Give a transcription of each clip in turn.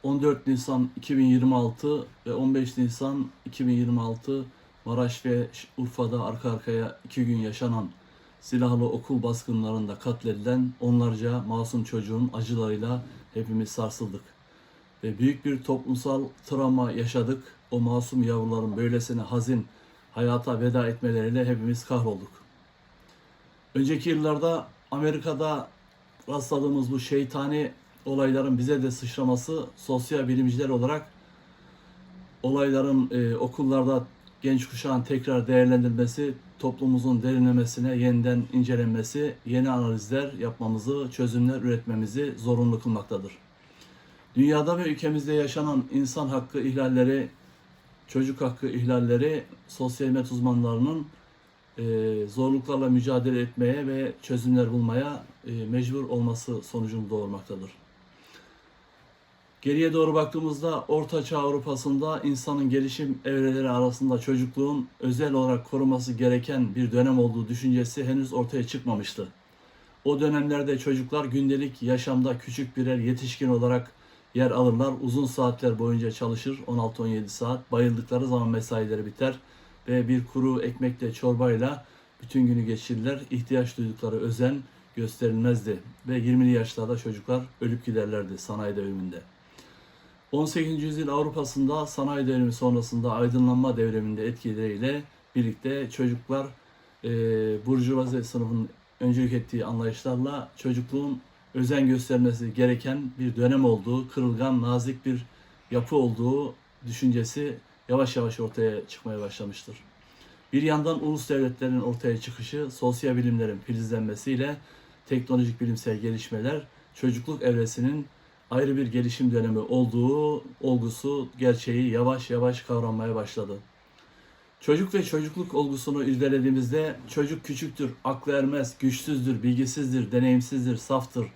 14 Nisan 2026 ve 15 Nisan 2026 Maraş ve Urfa'da arka arkaya 2 gün yaşanan silahlı okul baskınlarında katledilen onlarca masum çocuğun acılarıyla hepimiz sarsıldık. Ve büyük bir toplumsal travma yaşadık. O masum yavruların böylesine hazin hayata veda etmeleriyle hepimiz kahrolduk. Önceki yıllarda Amerika'da rastladığımız bu şeytani olayların bize de sıçraması, sosyal bilimciler olarak olayların okullarda genç kuşağın tekrar değerlendirilmesi, toplumumuzun derinlemesine yeniden incelenmesi, yeni analizler yapmamızı, çözümler üretmemizi zorunlu kılmaktadır. Dünyada ve ülkemizde yaşanan insan hakkı ihlalleri, çocuk hakkı ihlalleri sosyal hizmet uzmanlarının zorluklarla mücadele etmeye ve çözümler bulmaya mecbur olması sonucunu doğurmaktadır. Geriye doğru baktığımızda Orta Çağ Avrupa'sında insanın gelişim evreleri arasında çocukluğun özel olarak koruması gereken bir dönem olduğu düşüncesi henüz ortaya çıkmamıştı. O dönemlerde çocuklar gündelik yaşamda küçük birer yetişkin olarak yer alırlar. Uzun saatler boyunca çalışır, 16-17 saat. Bayıldıkları zaman mesaileri biter ve bir kuru ekmekle, çorbayla bütün günü geçirirler. İhtiyaç duydukları özen gösterilmezdi ve 20'li yaşlarda çocuklar ölüp giderlerdi sanayi devriminde. 18. yüzyıl Avrupa'sında sanayi devrimi sonrasında aydınlanma devriminde etkileriyle birlikte çocuklar burjuvazi sınıfının öncülük ettiği anlayışlarla çocukluğun özen göstermesi gereken bir dönem olduğu, kırılgan, nazik bir yapı olduğu düşüncesi yavaş yavaş ortaya çıkmaya başlamıştır. Bir yandan ulus devletlerin ortaya çıkışı, sosyal bilimlerin filizlenmesiyle teknolojik bilimsel gelişmeler çocukluk evresinin ayrı bir gelişim dönemi olduğu olgusu, gerçeği yavaş yavaş kavranmaya başladı. Çocuk ve çocukluk olgusunu irdelediğimizde çocuk küçüktür, aklı ermez, güçsüzdür, bilgisizdir, deneyimsizdir, saftır.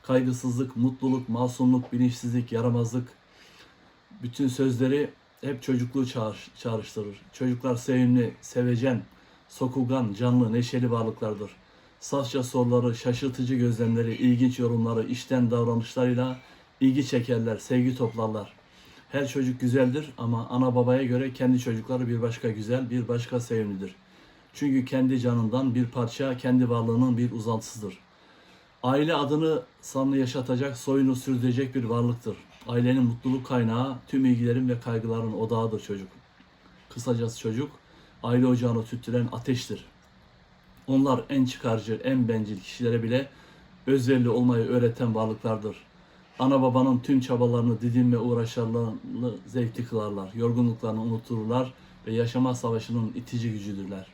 Kaygısızlık, mutluluk, masumluk, bilinçsizlik, yaramazlık bütün sözleri hep çocukluğu çağrıştırır. Çocuklar sevimli, sevecen, sokulgan, canlı, neşeli varlıklardır. Safça soruları, şaşırtıcı gözlemleri, ilginç yorumları, içten davranışlarıyla ilgi çekerler, sevgi toplarlar. Her çocuk güzeldir ama ana babaya göre kendi çocukları bir başka güzel, bir başka sevimlidir. Çünkü kendi canından bir parça, kendi varlığının bir uzantısıdır. Aile adını sanlı yaşatacak, soyunu sürdürecek bir varlıktır. Ailenin mutluluk kaynağı, tüm ilgilerin ve kaygıların odağıdır çocuk. Kısacası çocuk, aile ocağını tüttüren ateştir. Onlar en çıkarcı, en bencil kişilere bile özverili olmayı öğreten varlıklardır. Ana babanın tüm çabalarını, didinme uğraşlarını zevkli kılarlar. Yorgunluklarını unuturlar ve yaşama savaşının itici gücüdürler.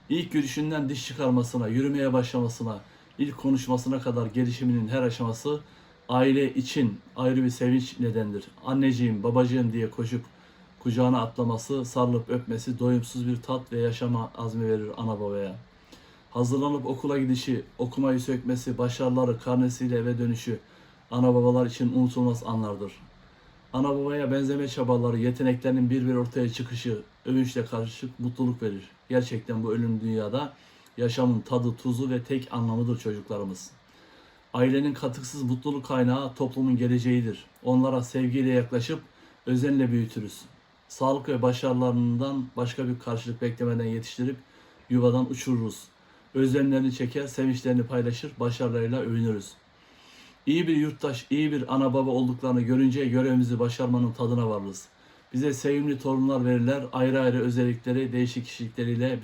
İlk görüşünden diş çıkarmasına, yürümeye başlamasına, ilk konuşmasına kadar gelişiminin her aşaması aile için ayrı bir sevinç nedendir. Anneciğim, babacığım diye koşup kucağına atlaması, sarılıp öpmesi doyumsuz bir tat ve yaşama azmi verir ana babaya. Hazırlanıp okula gidişi, okumayı sökmesi, başarıları, karnesiyle eve dönüşü ana babalar için unutulmaz anlardır. Ana babaya benzeme çabaları, yeteneklerinin bir bir ortaya çıkışı, övünçle karışık mutluluk verir. Gerçekten bu ölüm dünyada yaşamın tadı, tuzu ve tek anlamıdır çocuklarımız. Ailenin katıksız mutluluk kaynağı toplumun geleceğidir. Onlara sevgiyle yaklaşıp özenle büyütürüz. Sağlık ve başarılarından başka bir karşılık beklemeden yetiştirip yuvadan uçururuz. Özlemlerini çeker, sevinçlerini paylaşır, başarılarıyla övünürüz. İyi bir yurttaş, iyi bir ana baba olduklarını görünce görevimizi başarmanın tadına varırız. Bize sevimli torunlar verirler, ayrı ayrı özellikleri, değişik kişilikleriyle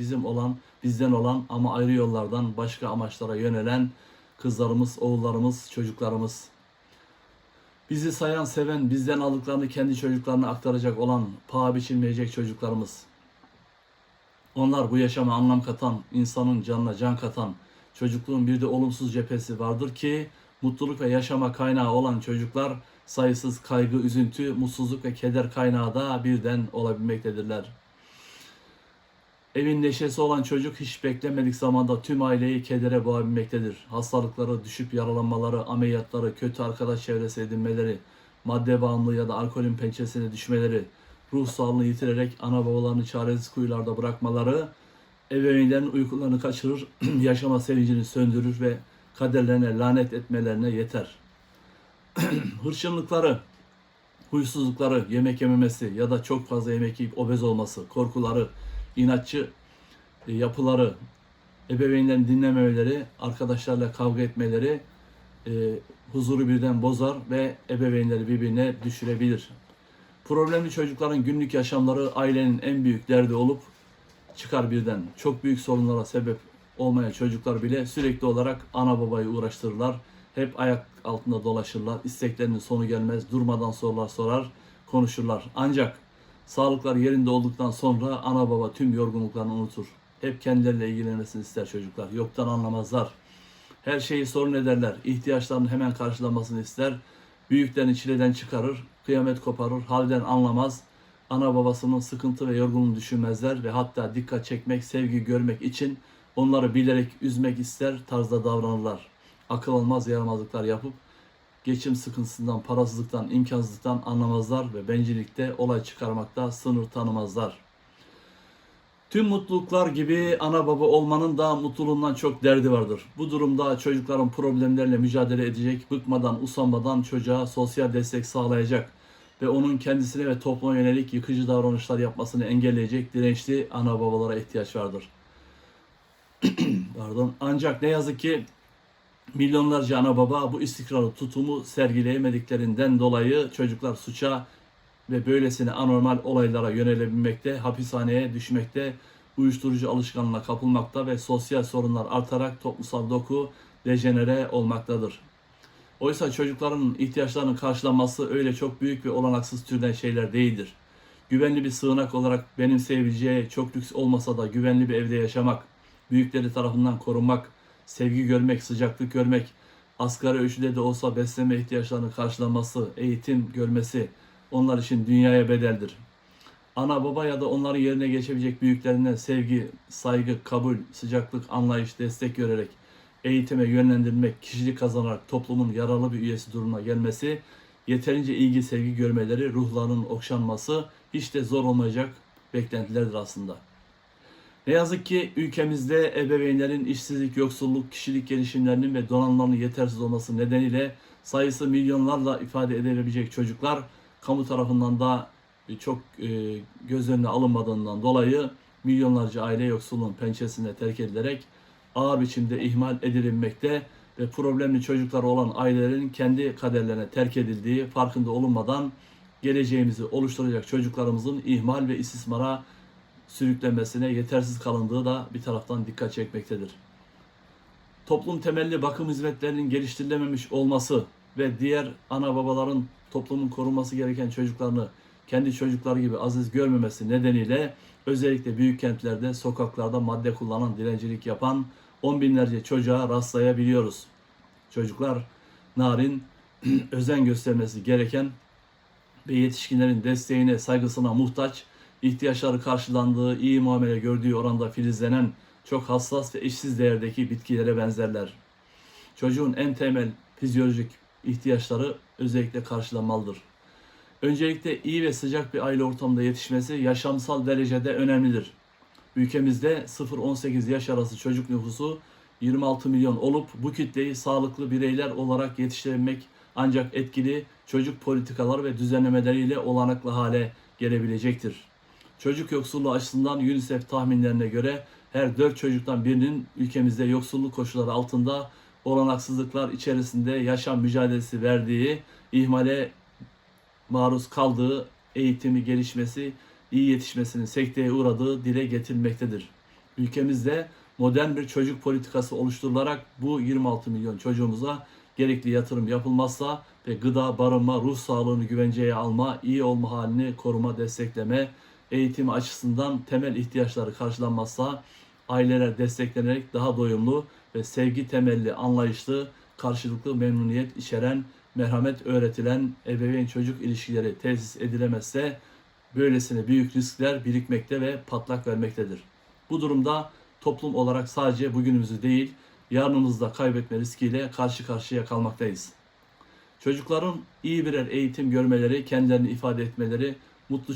bizden olan ama ayrı yollardan başka amaçlara yönelen kızlarımız, oğullarımız, çocuklarımız. Bizi sayan, seven, bizden aldıklarını kendi çocuklarına aktaracak olan, paha biçilmeyecek çocuklarımız. Onlar bu yaşama anlam katan, insanın canına can katan, çocukluğun bir de olumsuz cephesi vardır ki, mutluluk ve yaşama kaynağı olan çocuklar sayısız kaygı, üzüntü, mutsuzluk ve keder kaynağı da birden olabilmektedirler. Evin neşesi olan çocuk hiç beklenmedik zamanda tüm aileyi kedere boğabilmektedir. Hastalıkları, düşüp yaralanmaları, ameliyatları, kötü arkadaş çevresi edinmeleri, madde bağımlılığı ya da alkolün pençesine düşmeleri, ruh sağlığını yitirerek ana babalarını çaresiz kuyularda bırakmaları, ebeveynlerin uykularını kaçırır, yaşama sevincini söndürür ve kaderlerine lanet etmelerine yeter. Hırçınlıkları, huysuzlukları, yemek yememesi ya da çok fazla yemek yiyip obez olması, korkuları, inatçı yapıları, ebeveynlerin dinlememeleri, arkadaşlarla kavga etmeleri e, huzuru birden bozar ve ebeveynleri birbirine düşürebilir. Problemli çocukların günlük yaşamları ailenin en büyük derdi olup çıkar birden. Çok büyük sorunlara sebep olmayan çocuklar bile sürekli olarak ana babayı uğraştırırlar. Hep ayak altında dolaşırlar. İsteklerinin sonu gelmez. Durmadan sorular sorar, konuşurlar. Ancak sağlıkları yerinde olduktan sonra ana baba tüm yorgunluklarını unutur. Hep kendileriyle ilgilenmesini ister çocuklar. Yoktan anlamazlar. Her şeyi sorun ederler. İhtiyaçlarını hemen karşılamasını ister. Büyüklerini çileden çıkarır. Kıyamet koparır. Halden anlamaz. Ana babasının sıkıntı ve yorgunluğunu düşünmezler ve hatta dikkat çekmek, sevgi görmek için onları bilerek üzmek ister tarzda davranırlar. Akıl almaz yaramazlıklar yapıp geçim sıkıntısından, parasızlıktan, imkansızlıktan anlamazlar ve bencillikte olay çıkarmakta sınır tanımazlar. Tüm mutluluklar gibi ana baba olmanın da mutluluğundan çok derdi vardır. Bu durumda çocukların problemlerle mücadele edecek, bıkmadan, usanmadan çocuğa sosyal destek sağlayacak ve onun kendisine ve topluma yönelik yıkıcı davranışlar yapmasını engelleyecek dirençli ana babalara ihtiyaç vardır. Ancak ne yazık ki milyonlarca ana baba bu istikrarlı tutumu sergileyemediklerinden dolayı çocuklar suça ve böylesine anormal olaylara yönelebilmekte, hapishaneye düşmekte, uyuşturucu alışkanlığına kapılmakta ve sosyal sorunlar artarak toplumsal doku dejenere olmaktadır. Oysa çocukların ihtiyaçlarının karşılanması öyle çok büyük ve olanaksız türden şeyler değildir. Güvenli bir sığınak olarak benimseyebileceği çok lüks olmasa da güvenli bir evde yaşamak, büyükleri tarafından korunmak, sevgi görmek, sıcaklık görmek, asgari ölçüde de olsa beslenme ihtiyaçlarının karşılanması, eğitim görmesi onlar için dünyaya bedeldir. Ana baba ya da onların yerine geçebilecek büyüklerinden sevgi, saygı, kabul, sıcaklık, anlayış, destek görerek eğitime yönlendirmek, kişilik kazanarak toplumun yararlı bir üyesi durumuna gelmesi, yeterince ilgi, sevgi görmeleri, ruhlarının okşanması hiç de zor olmayacak beklentilerdir aslında. Ne yazık ki ülkemizde ebeveynlerin işsizlik, yoksulluk, kişilik gelişimlerinin ve donanımlarının yetersiz olması nedeniyle sayısı milyonlarla ifade edilebilecek çocuklar kamu tarafından da çok göz önüne alınmadığından dolayı milyonlarca aile yoksulluğun pençesine terk edilerek ağır biçimde ihmal edilmekte ve problemli çocukları olan ailelerin kendi kaderlerine terk edildiği farkında olunmadan geleceğimizi oluşturacak çocuklarımızın ihmal ve istismara sürüklenmesine yetersiz kalındığı da bir taraftan dikkat çekmektedir. Toplum temelli bakım hizmetlerinin geliştirilememiş olması ve diğer ana babaların toplumun korunması gereken çocuklarını kendi çocukları gibi aziz görmemesi nedeniyle özellikle büyük kentlerde sokaklarda madde kullanan, dilencilik yapan on binlerce çocuğa rastlayabiliyoruz. Çocuklar narin, özen göstermesi gereken ve yetişkinlerin desteğine, saygısına muhtaç, ihtiyaçları karşılandığı, iyi muamele gördüğü oranda filizlenen çok hassas ve eşsiz değerdeki bitkilere benzerler. Çocuğun en temel fizyolojik ihtiyaçları özellikle karşılanmalıdır. Öncelikle iyi ve sıcak bir aile ortamında yetişmesi yaşamsal derecede önemlidir. Ülkemizde 0-18 yaş arası çocuk nüfusu 26 milyon olup bu kitleyi sağlıklı bireyler olarak yetiştirebilmek ancak etkili çocuk politikaları ve düzenlemeleriyle olanaklı hale gelebilecektir. Çocuk yoksulluğu açısından UNICEF tahminlerine göre her 4 çocuktan birinin ülkemizde yoksulluk koşulları altında olanaksızlıklar içerisinde yaşam mücadelesi verdiği, ihmale maruz kaldığı, eğitimi gelişmesi, iyi yetişmesinin sekteye uğradığı dile getirilmektedir. Ülkemizde modern bir çocuk politikası oluşturularak bu 26 milyon çocuğumuza gerekli yatırım yapılmazsa ve gıda, barınma, ruh sağlığını güvenceye alma, iyi olma halini koruma, destekleme, eğitimi açısından temel ihtiyaçları karşılanmazsa aileler desteklenerek daha doyumlu ve sevgi temelli, anlayışlı, karşılıklı memnuniyet içeren, merhamet öğretilen ebeveyn çocuk ilişkileri tesis edilemezse böylesine büyük riskler birikmekte ve patlak vermektedir. Bu durumda toplum olarak sadece bugünümüzü değil, yarınımızı da kaybetme riskiyle karşı karşıya kalmaktayız. Çocukların iyi birer eğitim görmeleri, kendilerini ifade etmeleri, mutlu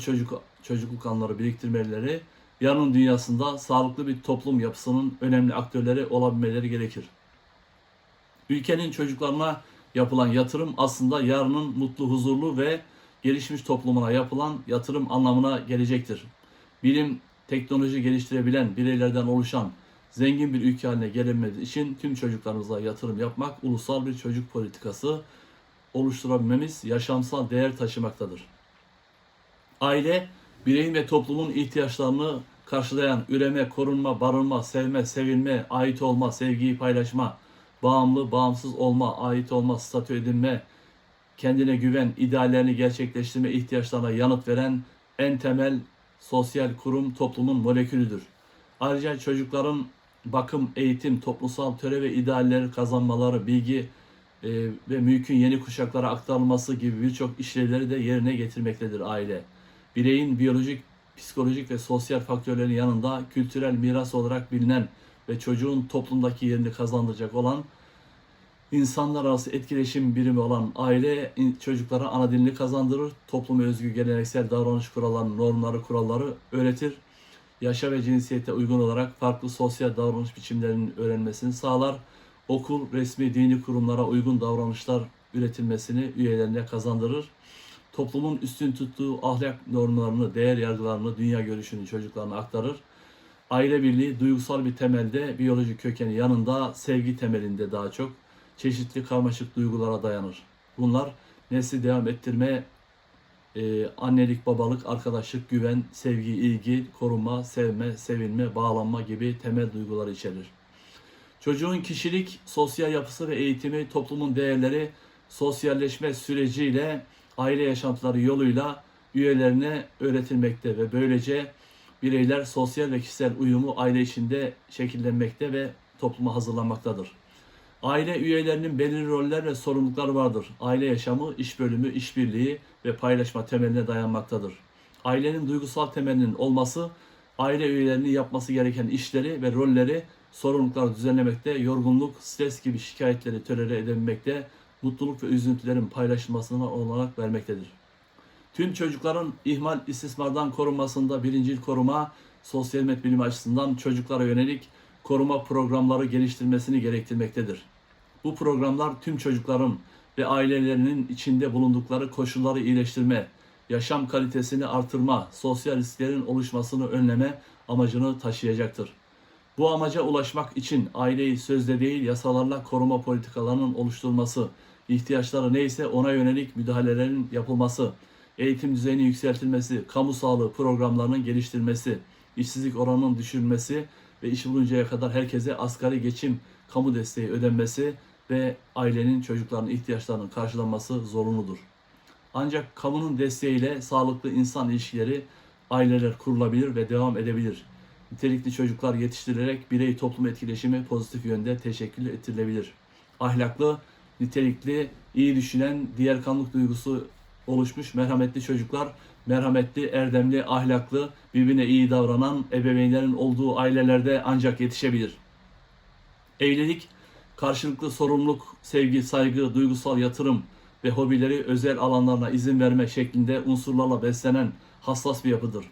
çocukluk anları biriktirmeleri, yarının dünyasında sağlıklı bir toplum yapısının önemli aktörleri olabilmeleri gerekir. Ülkenin çocuklarına yapılan yatırım aslında yarının mutlu, huzurlu ve gelişmiş toplumuna yapılan yatırım anlamına gelecektir. Bilim, teknoloji geliştirebilen bireylerden oluşan zengin bir ülke haline gelinmesi için tüm çocuklarımıza yatırım yapmak, ulusal bir çocuk politikası oluşturabilmemiz yaşamsal değer taşımaktadır. Aile, bireyin ve toplumun ihtiyaçlarını karşılayan üreme, korunma, barınma, sevme, sevilme, ait olma, sevgiyi paylaşma, bağımlı, bağımsız olma, ait olma, statü edinme, kendine güven, ideallerini gerçekleştirme ihtiyaçlarına yanıt veren en temel sosyal kurum toplumun molekülüdür. Ayrıca çocukların bakım, eğitim, toplumsal töre ve idealleri kazanmaları, bilgi ve mülkün yeni kuşaklara aktarılması gibi birçok işlevleri de yerine getirmektedir aile. Bireyin biyolojik, psikolojik ve sosyal faktörlerin yanında kültürel miras olarak bilinen ve çocuğun toplumdaki yerini kazandıracak olan İnsanlar arası etkileşim birimi olan aile çocuklara ana dilini kazandırır, topluma özgü geleneksel davranış kurallarını, normları, kuralları öğretir, yaşa ve cinsiyete uygun olarak farklı sosyal davranış biçimlerinin öğrenmesini sağlar, okul, resmi dini kurumlara uygun davranışlar üretilmesini üyelerine kazandırır, toplumun üstün tuttuğu ahlak normlarını, değer yargılarını, dünya görüşünü çocuklarına aktarır. Aile birliği duygusal bir temelde, biyolojik kökeni yanında sevgi temelinde daha çok çeşitli karmaşık duygulara dayanır. Bunlar nesli devam ettirme, annelik, babalık, arkadaşlık, güven, sevgi, ilgi, koruma, sevme, sevilme, bağlanma gibi temel duyguları içerir. Çocuğun kişilik, sosyal yapısı ve eğitimi, toplumun değerleri, sosyalleşme süreciyle, aile yaşantıları yoluyla üyelerine öğretilmekte ve böylece bireyler sosyal ve kişisel uyumu aile içinde şekillenmekte ve topluma hazırlanmaktadır. Aile üyelerinin belirli roller ve sorumlulukları vardır. Aile yaşamı, iş bölümü, işbirliği ve paylaşma temeline dayanmaktadır. Ailenin duygusal temelinin olması, aile üyelerinin yapması gereken işleri ve rolleri, sorumlulukları düzenlemekte, yorgunluk, stres gibi şikayetleri tolere edebilmekte, mutluluk ve üzüntülerin paylaşılmasına olanak vermektedir. Tüm çocukların ihmal, istismardan korunmasında birincil koruma, sosyal hizmet bilimi açısından çocuklara yönelik koruma programları geliştirmesini gerektirmektedir. Bu programlar tüm çocukların ve ailelerinin içinde bulundukları koşulları iyileştirme, yaşam kalitesini artırma, sosyal risklerin oluşmasını önleme amacını taşıyacaktır. Bu amaca ulaşmak için aileyi sözle değil yasalarla koruma politikalarının oluşturulması, ihtiyaçları neyse ona yönelik müdahalelerin yapılması, eğitim düzeyinin yükseltilmesi, kamu sağlığı programlarının geliştirilmesi, işsizlik oranının düşürülmesi ve iş buluncaya kadar herkese asgari geçim kamu desteği ödenmesi ve ailenin çocukların ihtiyaçlarının karşılanması zorunludur. Ancak kamunun desteğiyle sağlıklı insan ilişkileri aileler kurulabilir ve devam edebilir. Nitelikli çocuklar yetiştirilerek birey toplum etkileşimi pozitif yönde teşekkül ettirilebilir. Ahlaklı, nitelikli, iyi düşünen, diğer kanlılık duygusu oluşmuş merhametli çocuklar, merhametli, erdemli, ahlaklı, birbirine iyi davranan ebeveynlerin olduğu ailelerde ancak yetişebilir. Evlilik, karşılıklı sorumluluk, sevgi, saygı, duygusal yatırım ve hobileri özel alanlarına izin verme şeklinde unsurlarla beslenen hassas bir yapıdır.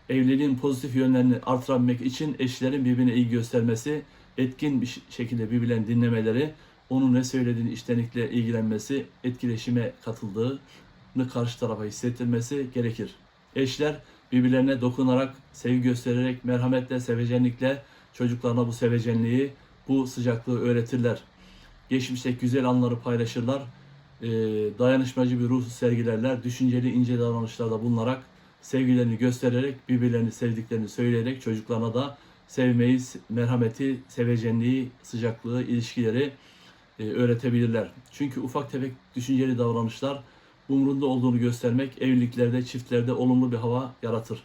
Evliliğin pozitif yönlerini artırabilmek için eşlerin birbirine iyi göstermesi, etkin bir şekilde birbirlerini dinlemeleri, onun ne söylediğini içtenlikle ilgilenmesi, etkileşime katıldığını karşı tarafa hissettirmesi gerekir. Eşler birbirlerine dokunarak, sevgi göstererek, merhametle, sevecenlikle çocuklarına bu sevecenliği, bu sıcaklığı öğretirler. Geçmişteki güzel anları paylaşırlar, dayanışmacı bir ruh sergilerler, düşünceli ince davranışlarda bulunarak, sevgilerini göstererek, birbirlerini sevdiklerini söyleyerek çocuklarına da sevmeyi, merhameti, sevecenliği, sıcaklığı, ilişkileri öğretebilirler. Çünkü ufak tefek düşünceli davranışlar umrunda olduğunu göstermek evliliklerde, çiftlerde olumlu bir hava yaratır.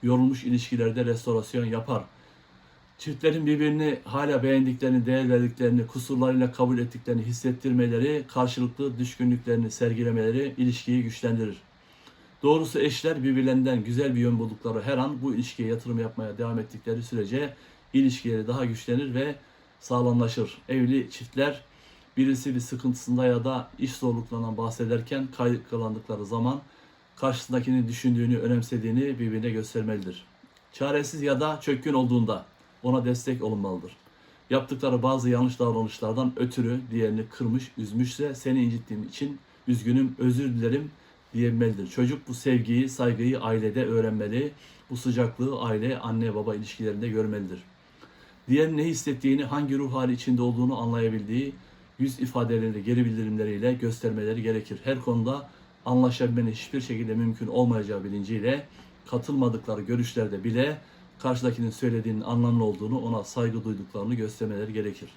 Yorulmuş ilişkilerde restorasyon yapar. Çiftlerin birbirini hala beğendiklerini, değer verdiklerini, kusurlarıyla kabul ettiklerini hissettirmeleri, karşılıklı düşkünlüklerini sergilemeleri ilişkiyi güçlendirir. Doğrusu eşler birbirlerinden güzel bir yön buldukları her an bu ilişkiye yatırım yapmaya devam ettikleri sürece ilişkileri daha güçlenir ve sağlamlaşır. Evli çiftler birisi bir sıkıntısında ya da iş zorluklarından bahsederken kaygılandıkları zaman karşısındakinin düşündüğünü, önemsediğini birbirine göstermelidir. Çaresiz ya da çökkün olduğunda ona destek olunmalıdır. Yaptıkları bazı yanlış davranışlardan ötürü diğerini kırmış, üzmüşse seni incittiğim için üzgünüm, özür dilerim diyebilmelidir. Çocuk bu sevgiyi, saygıyı ailede öğrenmeli. Bu sıcaklığı aile, anne, baba ilişkilerinde görmelidir. Diğerinin ne hissettiğini, hangi ruh hali içinde olduğunu anlayabildiği yüz ifadeleriyle, geri bildirimleriyle göstermeleri gerekir. Her konuda anlaşabilmenin hiçbir şekilde mümkün olmayacağı bilinciyle katılmadıkları görüşlerde bile karşıdakinin söylediğinin anlamlı olduğunu, ona saygı duyduklarını göstermeleri gerekir.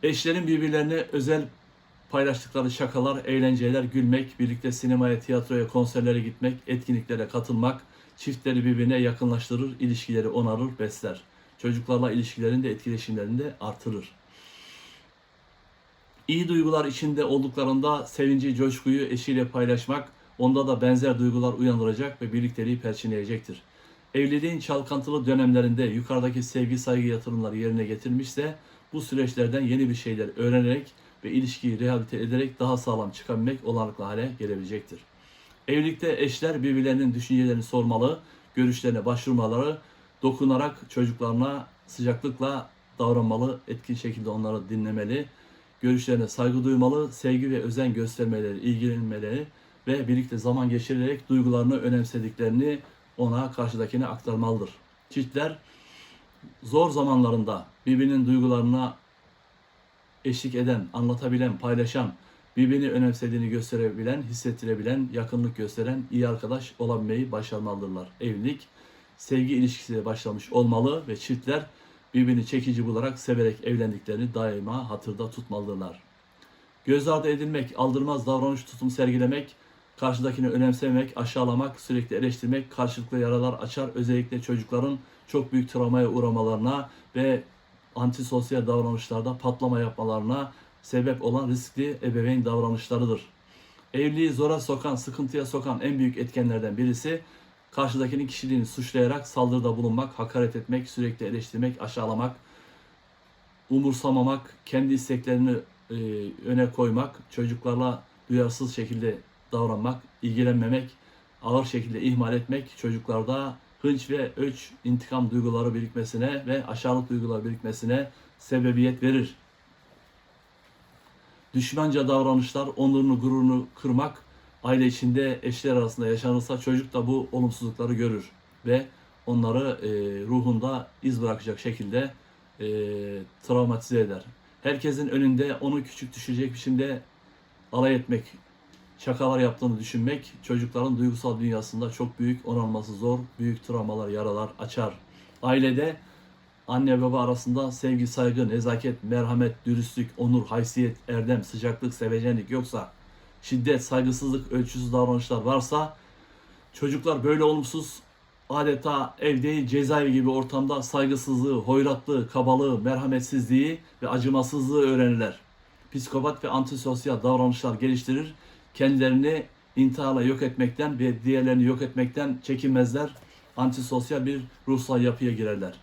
Eşlerin birbirlerine özel paylaştıkları şakalar, eğlenceler, gülmek, birlikte sinemaya, tiyatroya, konserlere gitmek, etkinliklere katılmak, çiftleri birbirine yakınlaştırır, ilişkileri onarır, besler. Çocuklarla ilişkilerin de etkileşimlerini de artırır. İyi duygular içinde olduklarında sevinci, coşkuyu eşiyle paylaşmak, onda da benzer duygular uyandıracak ve birlikteliği perçinleyecektir. Evliliğin çalkantılı dönemlerinde yukarıdaki sevgi, saygı yatırımları yerine getirmişse, bu süreçlerden yeni bir şeyler öğrenerek ve ilişkiyi rehabilite ederek daha sağlam çıkabilmek olanaklı hale gelebilecektir. Evlilikte eşler birbirlerinin düşüncelerini sormalı, görüşlerine başvurmaları, dokunarak çocuklarına sıcaklıkla davranmalı, etkin şekilde onları dinlemeli, görüşlerine saygı duymalı, sevgi ve özen göstermeleri, ilgilenmeleri ve birlikte zaman geçirerek duygularını önemsediklerini ona, karşıdakine aktarmalıdır. Çiftler zor zamanlarında birbirinin duygularına eşlik eden, anlatabilen, paylaşan, birbirini önemsediğini gösterebilen, hissettirebilen, yakınlık gösteren iyi arkadaş olabilmeyi başarmalıdırlar. Evlilik, sevgi ilişkisiyle başlamış olmalı ve çiftler birbirini çekici bularak, severek evlendiklerini daima hatırda tutmalıdırlar. Göz ardı edilmek, aldırmaz davranış tutum sergilemek, karşıdakini önemsememek, aşağılamak, sürekli eleştirmek karşılıklı yaralar açar. Özellikle çocukların çok büyük travmaya uğramalarına ve antisosyal davranışlarda patlama yapmalarına sebep olan riskli ebeveyn davranışlarıdır. Evliliği zora sokan, sıkıntıya sokan en büyük etkenlerden birisi karşıdakinin kişiliğini suçlayarak saldırıda bulunmak, hakaret etmek, sürekli eleştirmek, aşağılamak, umursamamak, kendi isteklerini öne koymak, çocuklarla duyarsız şekilde davranmak, ilgilenmemek, ağır şekilde ihmal etmek, çocuklarda hınç ve öç, intikam duyguları birikmesine ve aşağılık duygular birikmesine sebebiyet verir. Düşmanca davranışlar, onurunu, gururunu kırmak, aile içinde eşler arasında yaşanırsa çocuk da bu olumsuzlukları görür ve onları ruhunda iz bırakacak şekilde travmatize eder. Herkesin önünde onu küçük düşürecek biçimde alay etmek, şakalar yaptığını düşünmek çocukların duygusal dünyasında çok büyük, onarması zor, büyük travmalar, yaralar açar. Ailede anne baba arasında sevgi, saygı, nezaket, merhamet, dürüstlük, onur, haysiyet, erdem, sıcaklık, sevecenlik yoksa, şiddet, saygısızlık, ölçüsüz davranışlar varsa, çocuklar böyle olumsuz, adeta ev değil cezaevi gibi ortamda saygısızlığı, hoyratlığı, kabalığı, merhametsizliği ve acımasızlığı öğrenirler. Psikopat ve antisosyal davranışlar geliştirir. Kendilerini intiharla yok etmekten ve diğerlerini yok etmekten çekinmezler. Antisosyal bir ruhsal yapıya girerler.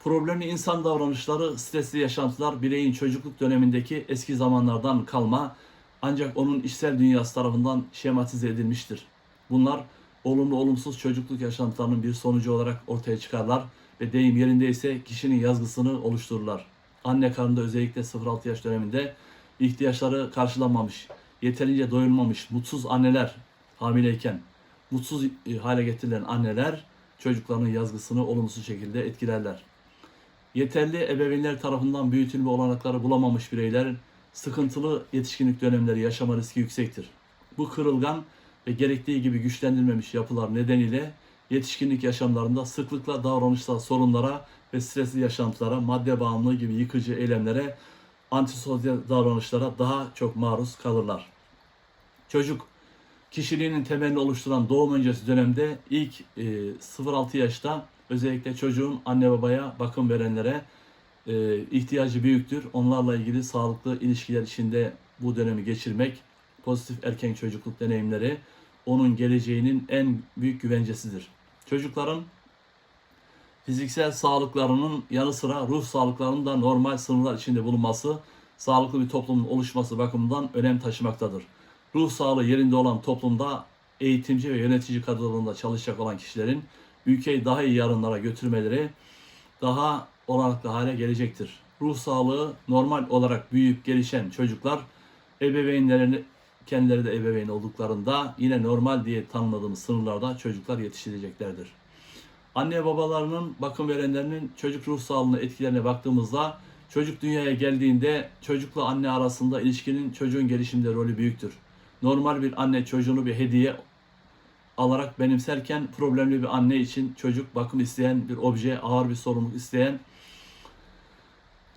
Problemli insan davranışları, stresli yaşantılar bireyin çocukluk dönemindeki eski zamanlardan kalma, ancak onun içsel dünyası tarafından şematize edilmiştir. Bunlar olumlu olumsuz çocukluk yaşantılarının bir sonucu olarak ortaya çıkarlar ve deyim yerindeyse kişinin yazgısını oluştururlar. Anne karnında özellikle 0-6 yaş döneminde ihtiyaçları karşılanmamış, yeterince doyurulmamış, mutsuz anneler hamileyken, mutsuz hale getirilen anneler çocuklarının yazgısını olumsuz şekilde etkilerler. Yeterli ebeveynler tarafından büyütülme olanakları bulamamış bireylerin sıkıntılı yetişkinlik dönemleri yaşama riski yüksektir. Bu kırılgan ve gerektiği gibi güçlendirilmemiş yapılar nedeniyle yetişkinlik yaşamlarında sıklıkla davranışsal sorunlara ve stresli yaşantılara, madde bağımlılığı gibi yıkıcı eylemlere, antisosyal davranışlara daha çok maruz kalırlar. Çocuk, kişiliğinin temelini oluşturan doğum öncesi dönemde ilk 0-6 yaşta özellikle çocuğun anne babaya, bakım verenlere ihtiyacı büyüktür. Onlarla ilgili sağlıklı ilişkiler içinde bu dönemi geçirmek, pozitif erken çocukluk deneyimleri onun geleceğinin en büyük güvencesidir. Çocukların fiziksel sağlıklarının yanı sıra ruh sağlıklarının da normal sınırlar içinde bulunması, sağlıklı bir toplumun oluşması bakımından önem taşımaktadır. Ruh sağlığı yerinde olan toplumda eğitimci ve yönetici kadrolarında çalışacak olan kişilerin ülkeyi daha iyi yarınlara götürmeleri daha olanaklı hale gelecektir. Ruh sağlığı normal olarak büyüyüp gelişen çocuklar ebeveynlerini kendileri de ebeveyn olduklarında yine normal diye tanımladığımız sınırlarda çocuklar yetiştireceklerdir. Anne babalarının, bakım verenlerinin çocuk ruh sağlığına etkilerine baktığımızda çocuk dünyaya geldiğinde çocukla anne arasında ilişkinin çocuğun gelişiminde rolü büyüktür. Normal bir anne çocuğunu bir hediye alarak benimserken problemli bir anne için çocuk bakım isteyen bir obje, ağır bir sorumluluk isteyen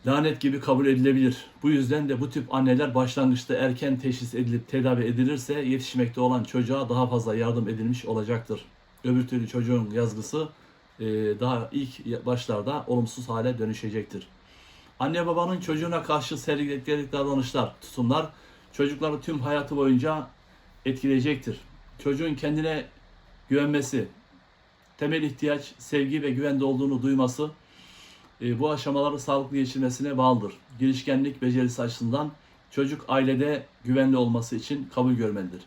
lanet gibi kabul edilebilir. Bu yüzden de bu tip anneler başlangıçta erken teşhis edilip tedavi edilirse yetişmekte olan çocuğa daha fazla yardım edilmiş olacaktır. Öbür türlü çocuğun yazgısı daha ilk başlarda olumsuz hale dönüşecektir. Anne babanın çocuğuna karşı sergiledikleri davranışlar, tutumlar çocukları tüm hayatı boyunca etkileyecektir. Çocuğun kendine güvenmesi, temel ihtiyaç sevgi ve güvende olduğunu duyması bu aşamaları sağlıklı geçirmesine bağlıdır. Girişkenlik becerisi açısından çocuk ailede güvenli olması için kabul görmelidir.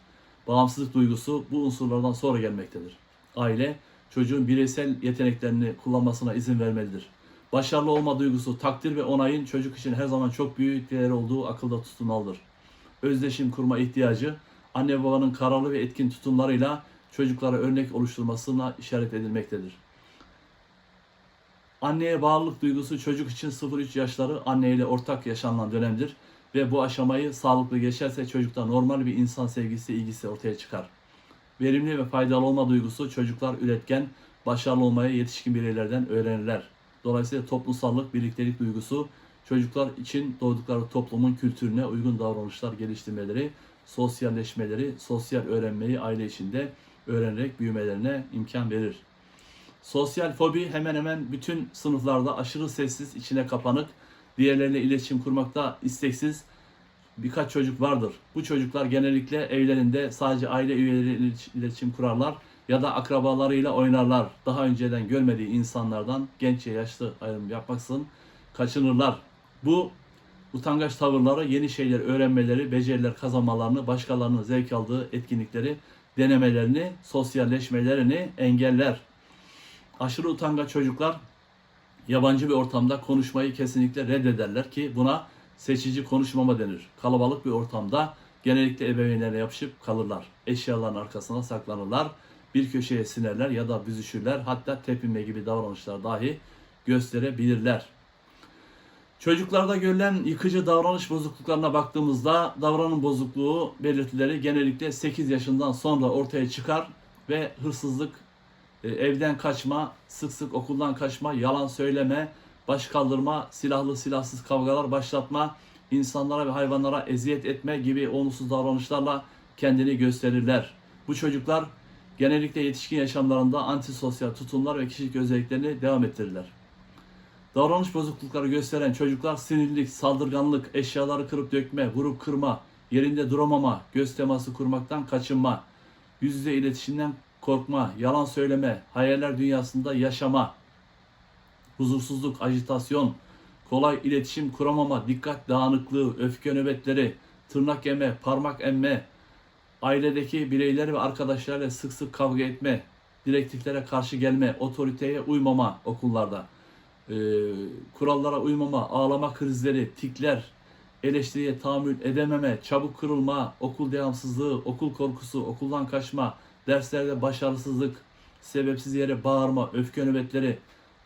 Bağımsızlık duygusu bu unsurlardan sonra gelmektedir. Aile çocuğun bireysel yeteneklerini kullanmasına izin vermelidir. Başarılı olma duygusu, takdir ve onayın çocuk için her zaman çok büyük değer olduğu akılda tutulmalıdır. Özdeşim kurma ihtiyacı, anne babanın kararlı ve etkin tutumlarıyla çocuklara örnek oluşturmasına işaret edilmektedir. Anneye bağlılık duygusu çocuk için 0-3 yaşları anneyle ortak yaşanılan dönemdir ve bu aşamayı sağlıklı geçerse çocukta normal bir insan sevgisi, ilgisi ortaya çıkar. Verimli ve faydalı olma duygusu çocuklar üretken, başarılı olmayı yetişkin bireylerden öğrenirler. Dolayısıyla toplumsallık, birliktelik duygusu çocuklar için doğdukları toplumun kültürüne uygun davranışlar geliştirmeleri, sosyalleşmeleri, sosyal öğrenmeyi aile içinde öğrenerek büyümelerine imkan verir. Sosyal fobi hemen hemen bütün sınıflarda aşırı sessiz, içine kapanık, diğerleriyle iletişim kurmakta isteksiz birkaç çocuk vardır. Bu çocuklar genellikle evlerinde sadece aile üyeleriyle iletişim kurarlar ya da akrabalarıyla oynarlar. Daha önceden görmediği insanlardan genç ya yaşlı ayrım yapmaksızın kaçınırlar. Bu utangaç tavırları yeni şeyler öğrenmeleri, beceriler kazanmalarını, başkalarının zevk aldığı etkinlikleri denemelerini, sosyalleşmelerini engeller. Aşırı utangaç çocuklar yabancı bir ortamda konuşmayı kesinlikle reddederler ki buna seçici konuşmama denir. Kalabalık bir ortamda genellikle ebeveynlerine yapışıp kalırlar. Eşyaların arkasına saklanırlar. Bir köşeye sinerler ya da büzüşürler. Hatta tepinme gibi davranışlar dahi gösterebilirler. Çocuklarda görülen yıkıcı davranış bozukluklarına baktığımızda davranım bozukluğu belirtileri genellikle 8 yaşından sonra ortaya çıkar ve hırsızlık, evden kaçma, sık sık okuldan kaçma, yalan söyleme, baş kaldırma, silahlı silahsız kavgalar başlatma, insanlara ve hayvanlara eziyet etme gibi olumsuz davranışlarla kendini gösterirler. Bu çocuklar genellikle yetişkin yaşamlarında antisosyal tutumlar ve kişilik özelliklerini devam ettirirler. Davranış bozuklukları gösteren çocuklar sinirlilik, saldırganlık, eşyaları kırıp dökme, vurup kırma, yerinde duramama, göz teması kurmaktan kaçınma, yüz yüze iletişimden korkma, yalan söyleme, hayaller dünyasında yaşama, huzursuzluk, ajitasyon, kolay iletişim kuramama, dikkat dağınıklığı, öfke nöbetleri, tırnak yeme, parmak emme, ailedeki bireyler ve arkadaşlarla sık sık kavga etme, direktiflere karşı gelme, otoriteye uymama okullarda, kurallara uymama, ağlama krizleri, tikler, eleştiriye tahammül edememe, çabuk kırılma, okul devamsızlığı, okul korkusu, okuldan kaçma, derslerde başarısızlık, sebepsiz yere bağırma, öfke nöbetleri,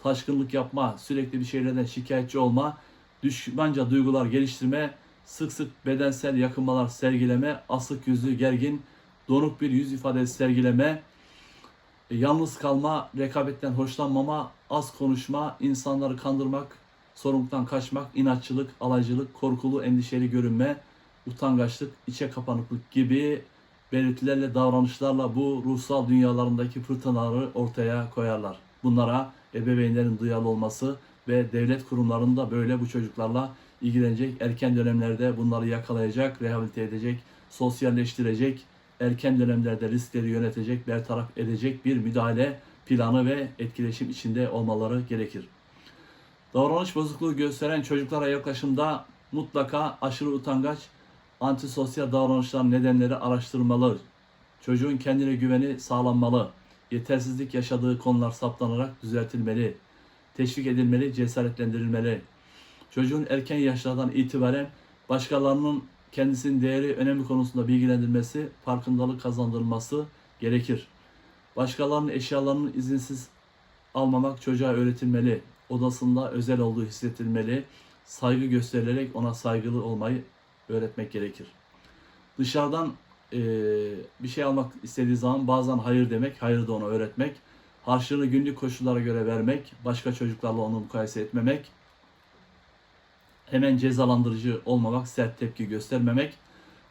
taşkınlık yapma, sürekli bir şeylerden şikayetçi olma, düşmanca duygular geliştirme, sık sık bedensel yakınmalar sergileme, asık yüzlü, gergin, donuk bir yüz ifadesi sergileme, yalnız kalma, rekabetten hoşlanmama, az konuşma, insanları kandırmak, sorumluluktan kaçmak, inatçılık, alaycılık, korkulu, endişeli görünme, utangaçlık, içe kapanıklık gibi belirtilerle, davranışlarla bu ruhsal dünyalarındaki fırtınaları ortaya koyarlar. Bunlara ebeveynlerin duyarlı olması ve devlet kurumlarında böyle bu çocuklarla ilgilenecek, erken dönemlerde bunları yakalayacak, rehabilite edecek, sosyalleştirecek, erken dönemlerde riskleri yönetecek, bertaraf edecek bir müdahale planı ve etkileşim içinde olmaları gerekir. Davranış bozukluğu gösteren çocuklara yaklaşımda mutlaka aşırı utangaç, antisosyal davranışların nedenleri araştırılmalı. Çocuğun kendine güveni sağlanmalı. Yetersizlik yaşadığı konular saptanarak düzeltilmeli. Teşvik edilmeli, cesaretlendirilmeli. Çocuğun erken yaşlardan itibaren başkalarının kendisinin değeri, önemi konusunda bilgilendirmesi, farkındalık kazandırılması gerekir. Başkalarının eşyalarını izinsiz almamak çocuğa öğretilmeli. Odasında özel olduğu hissettirmeli. Saygı gösterilerek ona saygılı olmayı öğretmek gerekir. Dışarıdan bir şey almak istediği zaman bazen hayır demek, hayır da ona öğretmek. Harçlığını günlük koşullara göre vermek, başka çocuklarla onu mukayese etmemek, hemen cezalandırıcı olmamak, sert tepki göstermemek,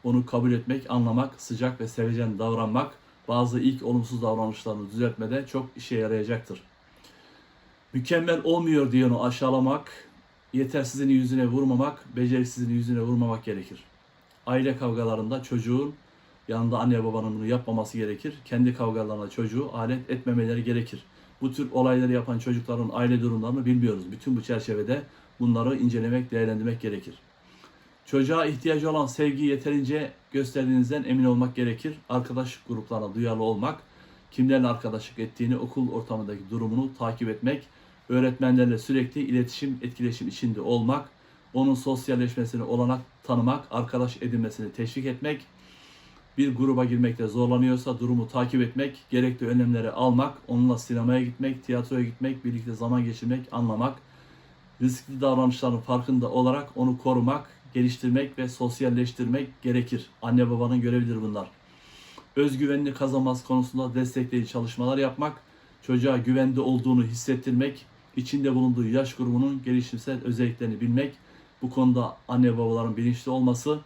onu kabul etmek, anlamak, sıcak ve sevecen davranmak, bazı ilk olumsuz davranışlarını düzeltmede çok işe yarayacaktır. Mükemmel olmuyor diye onu aşağılamak, yetersizin yüzüne vurmamak, beceriksizin yüzüne vurmamak gerekir. Aile kavgalarında çocuğun yanında anne babanın bunu yapmaması gerekir. Kendi kavgalarına çocuğu alet etmemeleri gerekir. Bu tür olayları yapan çocukların aile durumlarını bilmiyoruz. Bütün bu çerçevede bunları incelemek, değerlendirmek gerekir. Çocuğa ihtiyacı olan sevgiyi yeterince gösterdiğinizden emin olmak gerekir. Arkadaş gruplarına duyarlı olmak, kimlerle arkadaşlık ettiğini, okul ortamındaki durumunu takip etmek, öğretmenlerle sürekli iletişim, etkileşim içinde olmak, onun sosyalleşmesine olanak tanımak, arkadaş edinmesini teşvik etmek, bir gruba girmekte zorlanıyorsa durumu takip etmek, gerekli önlemleri almak, onunla sinemaya gitmek, tiyatroya gitmek, birlikte zaman geçirmek, anlamak, riskli davranışların farkında olarak onu korumak, geliştirmek ve sosyalleştirmek gerekir. Anne babanın görevidir bunlar. Özgüvenini kazanması konusunda destekleyici çalışmalar yapmak, çocuğa güvende olduğunu hissettirmek, içinde bulunduğu yaş grubunun gelişimsel özelliklerini bilmek, bu konuda anne babaların bilinçli olması,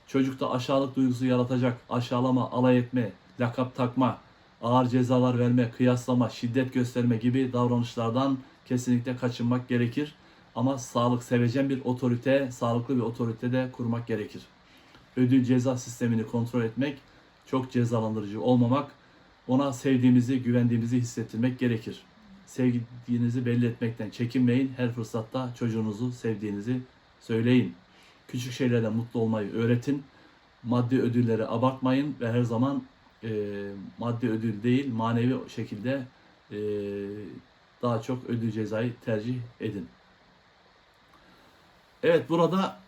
çocukta aşağılık duygusu yaratacak aşağılama, alay etme, lakap takma, ağır cezalar verme, kıyaslama, şiddet gösterme gibi davranışlardan kesinlikle kaçınmak gerekir. Ama sevecen bir otorite, sağlıklı bir otorite de kurmak gerekir. Ödül ceza sistemini kontrol etmek, çok cezalandırıcı olmamak, ona sevdiğimizi, güvendiğimizi hissettirmek gerekir. Sevdiğinizi belli etmekten çekinmeyin. Her fırsatta çocuğunuzu sevdiğinizi söyleyin. Küçük şeylerden mutlu olmayı öğretin. Maddi ödülleri abartmayın ve her zaman maddi ödül değil, manevi şekilde daha çok ödül cezayı tercih edin. Evet, burada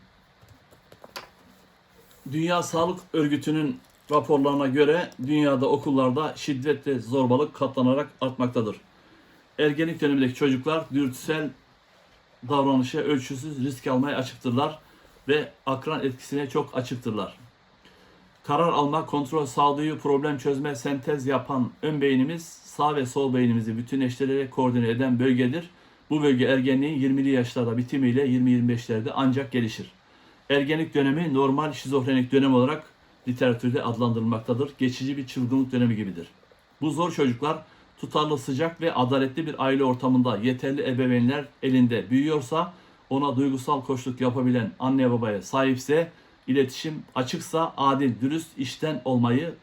Dünya Sağlık Örgütü'nün raporlarına göre dünyada okullarda şiddet ve zorbalık katlanarak artmaktadır. Ergenlik dönemindeki çocuklar dürtüsel davranışa ölçüsüz risk almaya açıktırlar ve akran etkisine çok açıktırlar. Karar alma, kontrol, sağduyu, problem çözme, sentez yapan ön beynimiz sağ ve sol beynimizi bütünleştirerek koordine eden bölgedir. Bu bölge ergenliğin 20'li yaşlarda bitimiyle 20-25'lerde ancak gelişir. Ergenlik dönemi normal şizofrenik dönem olarak literatürde adlandırılmaktadır. Geçici bir çılgınlık dönemi gibidir. Bu zor çocuklar tutarlı, sıcak ve adaletli bir aile ortamında yeterli ebeveynler elinde büyüyorsa, ona duygusal koçluk yapabilen anne babaya sahipse, iletişim açıksa, adil, dürüst, içten olmayı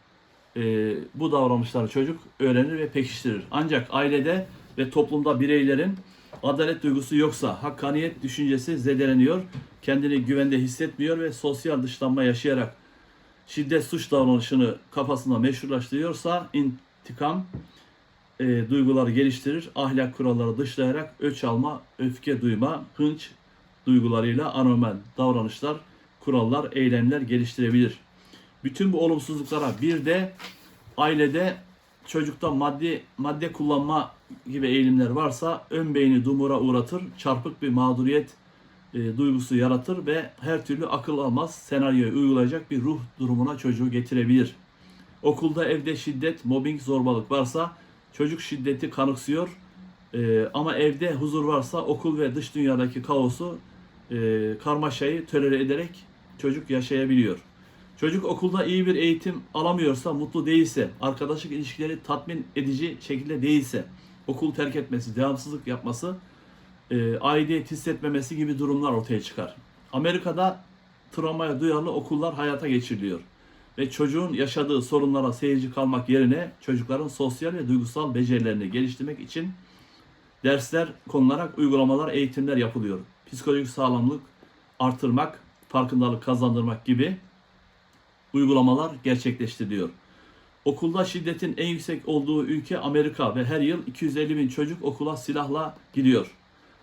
bu davranışları çocuk öğrenir ve pekiştirir. Ancak ailede ve toplumda bireylerin adalet duygusu yoksa, hakkaniyet düşüncesi zedeleniyor, kendini güvende hissetmiyor ve sosyal dışlanma yaşayarak şiddet suç davranışını kafasında meşrulaştırıyorsa, intikam duyguları geliştirir, ahlak kuralları dışlayarak öç alma, öfke duyma, hınç duygularıyla anormal davranışlar, kurallar, eylemler geliştirebilir. Bütün bu olumsuzluklara bir de ailede çocukta madde kullanma gibi eğilimler varsa ön beyni dumura uğratır, çarpık bir mağduriyet duygusu yaratır ve her türlü akıl almaz senaryoyu uygulayacak bir ruh durumuna çocuğu getirebilir. Okulda, evde şiddet, mobbing, zorbalık varsa çocuk şiddeti kanıksıyor, ama evde huzur varsa okul ve dış dünyadaki kaosu, karmaşayı tolere ederek çocuk yaşayabiliyor. Çocuk okulda iyi bir eğitim alamıyorsa, mutlu değilse, arkadaşlık ilişkileri tatmin edici şekilde değilse, okul terk etmesi, devamsızlık yapması, aidiyet hissetmemesi gibi durumlar ortaya çıkar. Amerika'da travmaya duyarlı okullar hayata geçiriliyor. Ve çocuğun yaşadığı sorunlara seyirci kalmak yerine çocukların sosyal ve duygusal becerilerini geliştirmek için dersler konularak uygulamalar, eğitimler yapılıyor. Psikolojik sağlamlık artırmak, farkındalık kazandırmak gibi uygulamalar gerçekleştiriliyor. Okulda şiddetin en yüksek olduğu ülke Amerika ve her yıl 250 bin çocuk okula silahla gidiyor.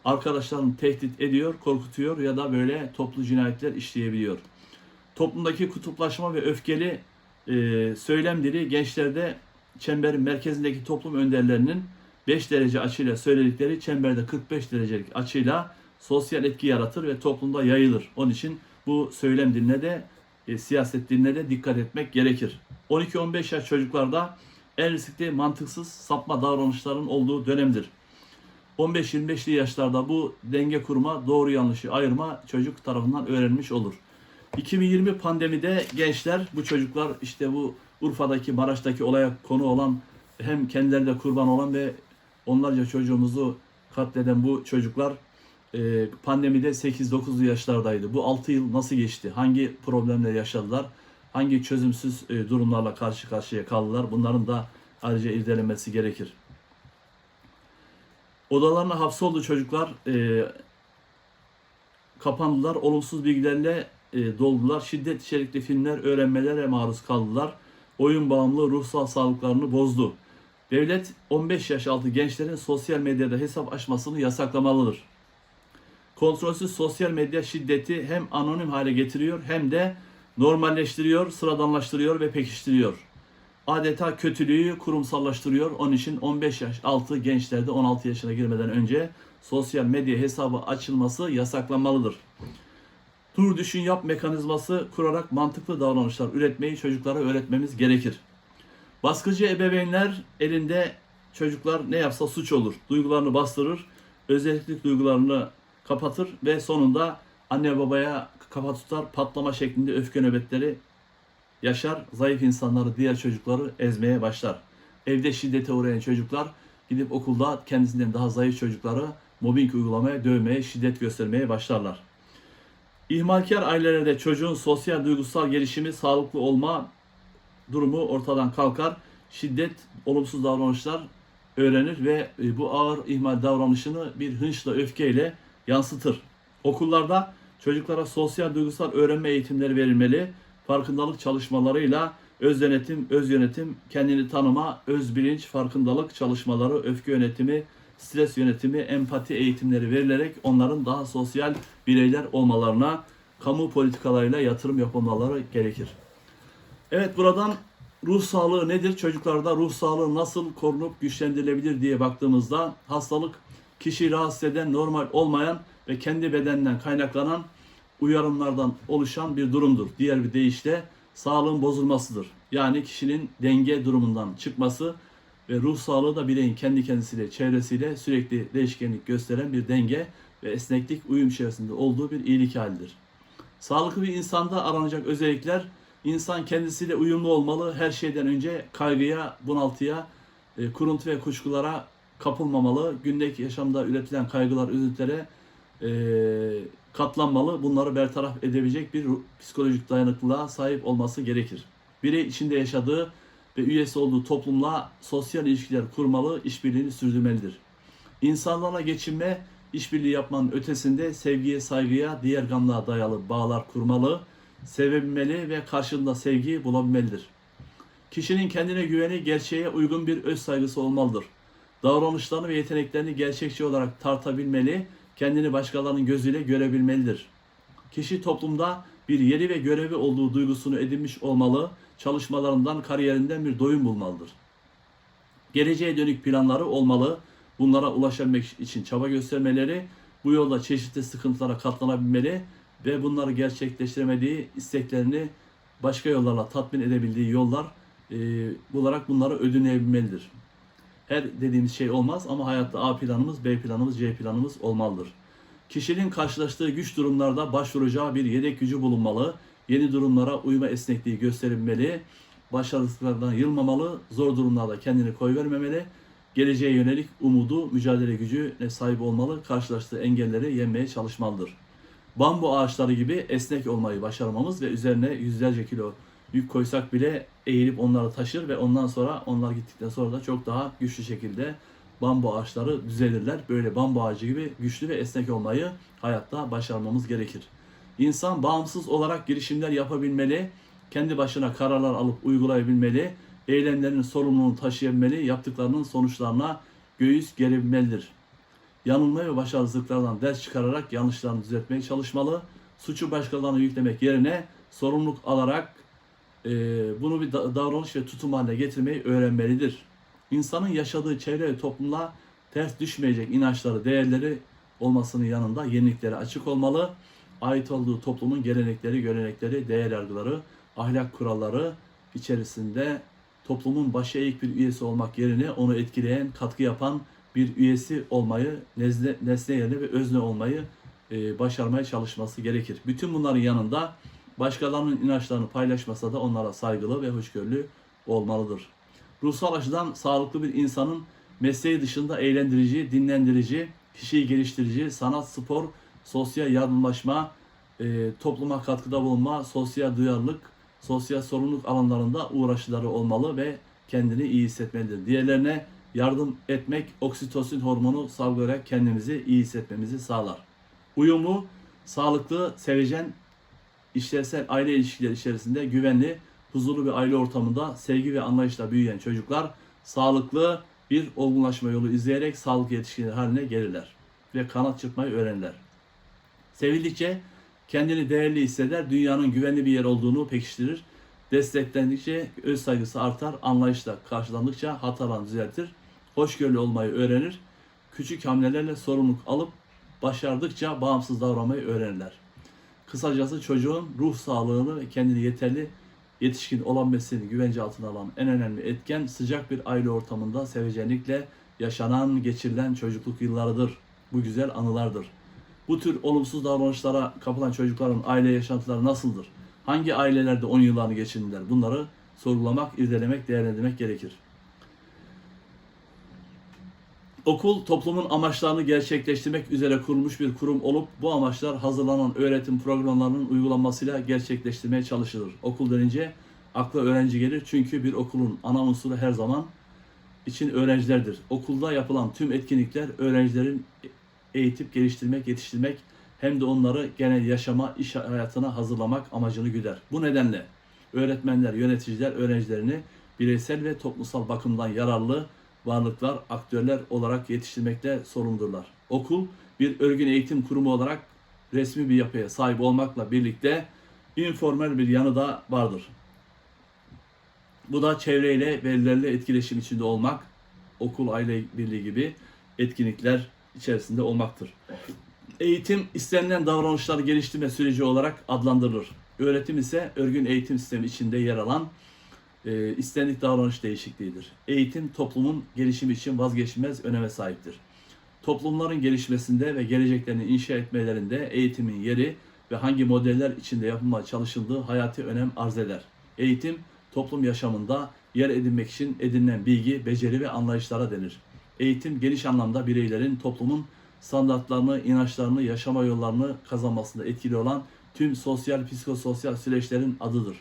Arkadaşlarını tehdit ediyor, korkutuyor ya da böyle toplu cinayetler işleyebiliyor. Toplumdaki kutuplaşma ve öfkeli söylem dili gençlerde çemberin merkezindeki toplum önderlerinin 5 derece açıyla söyledikleri çemberde 45 derecelik açıyla sosyal etki yaratır ve toplumda yayılır. Onun için bu söylem diline de siyaset diline de dikkat etmek gerekir. 12-15 yaş çocuklarda en riskli mantıksız sapma davranışların olduğu dönemdir. 15-25'li yaşlarda bu denge kurma, doğru yanlışı ayırma çocuk tarafından öğrenmiş olur. 2020 pandemide gençler, bu çocuklar işte bu Urfa'daki, Maraş'taki olaya konu olan, hem kendileri de kurban olan ve onlarca çocuğumuzu katleden bu çocuklar pandemide 8-9'lu yaşlardaydı. Bu 6 yıl nasıl geçti? Hangi problemler yaşadılar? Hangi çözümsüz durumlarla karşı karşıya kaldılar? Bunların da ayrıca irdelenmesi gerekir. Odalarına hapsoldu çocuklar, kapandılar, olumsuz bilgilerle doldular. Şiddet içerikli filmler, öğrenmelere maruz kaldılar. Oyun bağımlılığı ruhsal sağlıklarını bozdu. Devlet 15 yaş altı gençlerin sosyal medyada hesap açmasını yasaklamalıdır. Kontrolsüz sosyal medya şiddeti hem anonim hale getiriyor hem de normalleştiriyor, sıradanlaştırıyor ve pekiştiriyor. Adeta kötülüğü kurumsallaştırıyor. Onun için 15 yaş altı gençlerde 16 yaşına girmeden önce sosyal medya hesabı açılması yasaklanmalıdır. Dur düşün yap mekanizması kurarak mantıklı davranışlar üretmeyi çocuklara öğretmemiz gerekir. Baskıcı ebeveynler elinde çocuklar ne yapsa suç olur. Duygularını bastırır, özellik duygularını kapatır ve sonunda anne babaya kafa tutar, patlama şeklinde öfke nöbetleri yaşar. Zayıf insanları, diğer çocukları ezmeye başlar. Evde şiddete uğrayan çocuklar gidip okulda kendisinden daha zayıf çocukları mobbing uygulamaya, dövmeye, şiddet göstermeye başlarlar. İhmalkar ailelerde çocuğun sosyal duygusal gelişimi, sağlıklı olma durumu ortadan kalkar. Şiddet, olumsuz davranışlar öğrenir ve bu ağır ihmal davranışını bir hınçla, öfkeyle yansıtır. Okullarda çocuklara sosyal duygusal öğrenme eğitimleri verilmeli. Farkındalık çalışmalarıyla öz denetim, öz yönetim, kendini tanıma, öz bilinç, farkındalık çalışmaları, öfke yönetimi, stres yönetimi, empati eğitimleri verilerek onların daha sosyal bireyler olmalarına, kamu politikalarıyla yatırım yapılmaları gerekir. Evet, buradan ruh sağlığı nedir? Çocuklarda ruh sağlığı nasıl korunup güçlendirilebilir diye baktığımızda hastalık kişiyi rahatsız eden, normal olmayan ve kendi bedeninden kaynaklanan uyarımlardan oluşan bir durumdur. Diğer bir deyişle sağlığın bozulmasıdır. Yani kişinin denge durumundan çıkması ve ruh sağlığı da bireyin kendi kendisiyle, çevresiyle sürekli değişkenlik gösteren bir denge ve esneklik, uyum içerisinde olduğu bir iyilik halidir. Sağlıklı bir insanda aranacak özellikler: insan kendisiyle uyumlu olmalı. Her şeyden önce kaygıya, bunaltıya, kuruntu ve kuşkulara kapılmamalı. Günlük yaşamda üretilen kaygılar, üzüntülere katlanmalı. Bunları bertaraf edebilecek bir psikolojik dayanıklılığa sahip olması gerekir. Birey içinde yaşadığı ve üyesi olduğu toplumla sosyal ilişkiler kurmalı, işbirliğini sürdürmelidir. İnsanlarla geçinme, işbirliği yapmanın ötesinde sevgiye, saygıya, diğergamlığa dayalı bağlar kurmalı, sevebilmeli ve karşılığında sevgiyi bulabilmelidir. Kişinin kendine güveni, gerçeğe uygun bir öz saygısı olmalıdır. Davranışlarını ve yeteneklerini gerçekçi olarak tartabilmeli, kendini başkalarının gözüyle görebilmelidir. Kişi toplumda bir yeri ve görevi olduğu duygusunu edinmiş olmalı, çalışmalarından, kariyerinden bir doyum bulmalıdır. Geleceğe dönük planları olmalı, bunlara ulaşabilmek için çaba göstermeleri, bu yolda çeşitli sıkıntılara katlanabilmeli ve bunları gerçekleştiremediği isteklerini başka yollarla tatmin edebildiği yollar bularak bunları ödünleyebilmelidir. Her dediğimiz şey olmaz ama hayatta A planımız, B planımız, C planımız olmalıdır. Kişinin karşılaştığı güç durumlarda başvuracağı bir yedek gücü bulunmalı, yeni durumlara uyma esnekliği gösterilmeli, başarısızlıklardan yılmamalı, zor durumlarda kendini koyvermemeli, geleceğe yönelik umudu, mücadele gücüne sahip olmalı, karşılaştığı engelleri yenmeye çalışmalıdır. Bambu ağaçları gibi esnek olmayı başarmamız ve üzerine yüzlerce kilo yük koysak bile eğilip onları taşır ve ondan sonra onlar gittikten sonra da çok daha güçlü şekilde bambu ağaçları düzelirler. Böyle bambu ağacı gibi güçlü ve esnek olmayı hayatta başarmamız gerekir. İnsan bağımsız olarak girişimler yapabilmeli, kendi başına kararlar alıp uygulayabilmeli, eylemlerinin sorumluluğunu taşıyabilmeli, yaptıklarının sonuçlarına göğüs gerebilmelidir. Yanılma ve başarısızlıklardan ders çıkararak yanlışlarını düzeltmeye çalışmalı, suçu başkalarına yüklemek yerine sorumluluk alarak bunu bir davranış ve tutum haline getirmeyi öğrenmelidir. İnsanın yaşadığı çevre ve toplumla ters düşmeyecek inançları, değerleri olmasının yanında yeniliklere açık olmalı. Ait olduğu toplumun gelenekleri, görenekleri, değer yargıları, ahlak kuralları içerisinde toplumun başı eğik bir üyesi olmak yerine onu etkileyen, katkı yapan bir üyesi olmayı, nesne yerine ve özne olmayı başarmaya çalışması gerekir. Bütün bunların yanında başkalarının inançlarını paylaşmasa da onlara saygılı ve hoşgörülü olmalıdır. Ruhsal açıdan sağlıklı bir insanın mesleği dışında eğlendirici, dinlendirici, kişiyi geliştirici, sanat, spor, sosyal yardımlaşma, topluma katkıda bulunma, sosyal duyarlılık, sosyal sorumluluk alanlarında uğraşları olmalı ve kendini iyi hissetmelidir. Diğerlerine yardım etmek oksitosin hormonu salgılayarak kendimizi iyi hissetmemizi sağlar. Uyumlu, sağlıklı, sevecen, işlevsel aile ilişkileri içerisinde güvenli, huzurlu bir aile ortamında sevgi ve anlayışla büyüyen çocuklar sağlıklı bir olgunlaşma yolu izleyerek sağlıklı yetişkinler haline gelirler ve kanat çırpmayı öğrenirler. Sevildikçe kendini değerli hisseder, dünyanın güvenli bir yer olduğunu pekiştirir. Desteklendikçe öz saygısı artar, anlayışla karşılandıkça hatalarını düzeltir, hoşgörülü olmayı öğrenir, küçük hamlelerle sorumluluk alıp başardıkça bağımsız davranmayı öğrenirler. Kısacası çocuğun ruh sağlığını ve kendini yeterli yetişkin olabilmesini güvence altına alan en önemli etken sıcak bir aile ortamında sevecenlikle yaşanan, geçirilen çocukluk yıllarıdır. Bu güzel anılardır. Bu tür olumsuz davranışlara kapılan çocukların aile yaşantıları nasıldır? Hangi ailelerde 10 yıllarını geçirdiler? Bunları sorgulamak, irdelemek, değerlendirmek gerekir. Okul, toplumun amaçlarını gerçekleştirmek üzere kurulmuş bir kurum olup bu amaçlar hazırlanan öğretim programlarının uygulanmasıyla gerçekleştirmeye çalışılır. Okul denince akla öğrenci gelir çünkü bir okulun ana unsuru her zaman için öğrencilerdir. Okulda yapılan tüm etkinlikler öğrencilerin eğitip geliştirmek, yetiştirmek hem de onları genel yaşama, iş hayatına hazırlamak amacını güder. Bu nedenle öğretmenler, yöneticiler öğrencilerini bireysel ve toplumsal bakımdan yararlı varlıklar, aktörler olarak yetiştirmekte sorumludurlar. Okul bir örgün eğitim kurumu olarak resmi bir yapıya sahip olmakla birlikte informal bir yanı da vardır. Bu da çevreyle, velilerle etkileşim içinde olmak, okul, aile birliği gibi etkinlikler içerisinde olmaktır. Eğitim, istenilen davranışları geliştirme süreci olarak adlandırılır. Öğretim ise örgün eğitim sistemi içinde yer alan istendik davranış değişikliğidir. Eğitim, toplumun gelişimi için vazgeçilmez öneme sahiptir. Toplumların gelişmesinde ve geleceklerini inşa etmelerinde eğitimin yeri ve hangi modeller içinde yapılmaya çalışıldığı hayati önem arz eder. Eğitim, toplum yaşamında yer edinmek için edinilen bilgi, beceri ve anlayışlara denir. Eğitim, geniş anlamda bireylerin toplumun standartlarını, inançlarını, yaşama yollarını kazanmasında etkili olan tüm sosyal, psikososyal süreçlerin adıdır.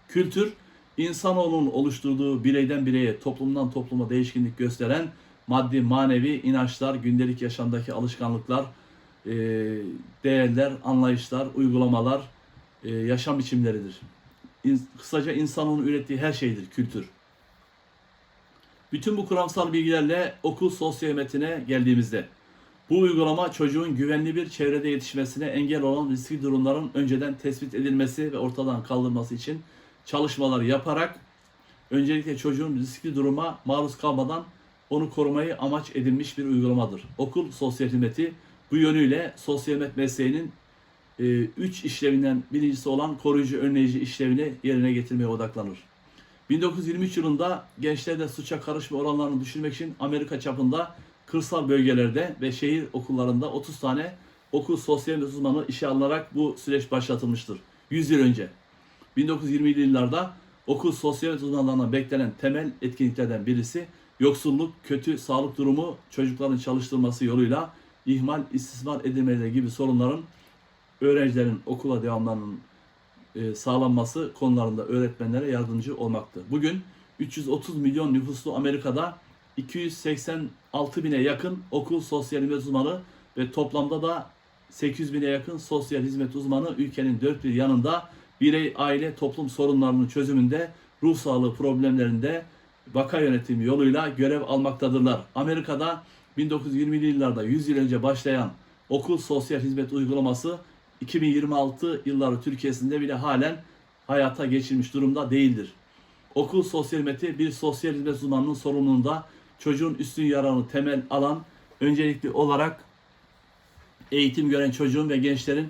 Kültür, insanoğlunun oluşturduğu bireyden bireye, toplumdan topluma değişkinlik gösteren maddi, manevi inançlar, gündelik yaşamdaki alışkanlıklar, değerler, anlayışlar, uygulamalar, yaşam biçimleridir. Kısaca insanoğlunun ürettiği her şeydir kültür. Bütün bu kuramsal bilgilerle okul sosyal hizmetine geldiğimizde, bu uygulama çocuğun güvenli bir çevrede yetişmesine engel olan riskli durumların önceden tespit edilmesi ve ortadan kaldırılması için çalışmalar yaparak öncelikle çocuğun riskli duruma maruz kalmadan onu korumayı amaç edinmiş bir uygulamadır. Okul sosyal hizmeti bu yönüyle sosyal hizmet mesleğinin 3 işlevinden birincisi olan koruyucu önleyici işlevini yerine getirmeye odaklanır. 1923 yılında gençlerde suça karışma oranlarını düşürmek için Amerika çapında kırsal bölgelerde ve şehir okullarında 30 tane okul sosyal hizmet uzmanı işe alınarak bu süreç başlatılmıştır. 100 yıl önce. 1920'li yıllarda okul sosyal hizmet uzmanlarına beklenen temel etkinliklerden birisi yoksulluk, kötü sağlık durumu, çocukların çalıştırılması yoluyla ihmal, istismar edilmeleri gibi sorunların öğrencilerin okula devamlarının sağlanması konularında öğretmenlere yardımcı olmaktı. Bugün 330 milyon nüfuslu Amerika'da 286 bine yakın okul sosyal hizmet uzmanı ve toplamda da 800 bine yakın sosyal hizmet uzmanı ülkenin dört bir yanında birey, aile, toplum sorunlarının çözümünde, ruh sağlığı problemlerinde vaka yönetimi yoluyla görev almaktadırlar. Amerika'da 1920'li yıllarda 100 yıl önce başlayan okul sosyal hizmet uygulaması 2026 yılları Türkiye'sinde bile halen hayata geçirmiş durumda değildir. Okul sosyal hizmeti bir sosyal hizmet uzmanının sorumluluğunda çocuğun üstün yararını temel alan, öncelikli olarak eğitim gören çocuğun ve gençlerin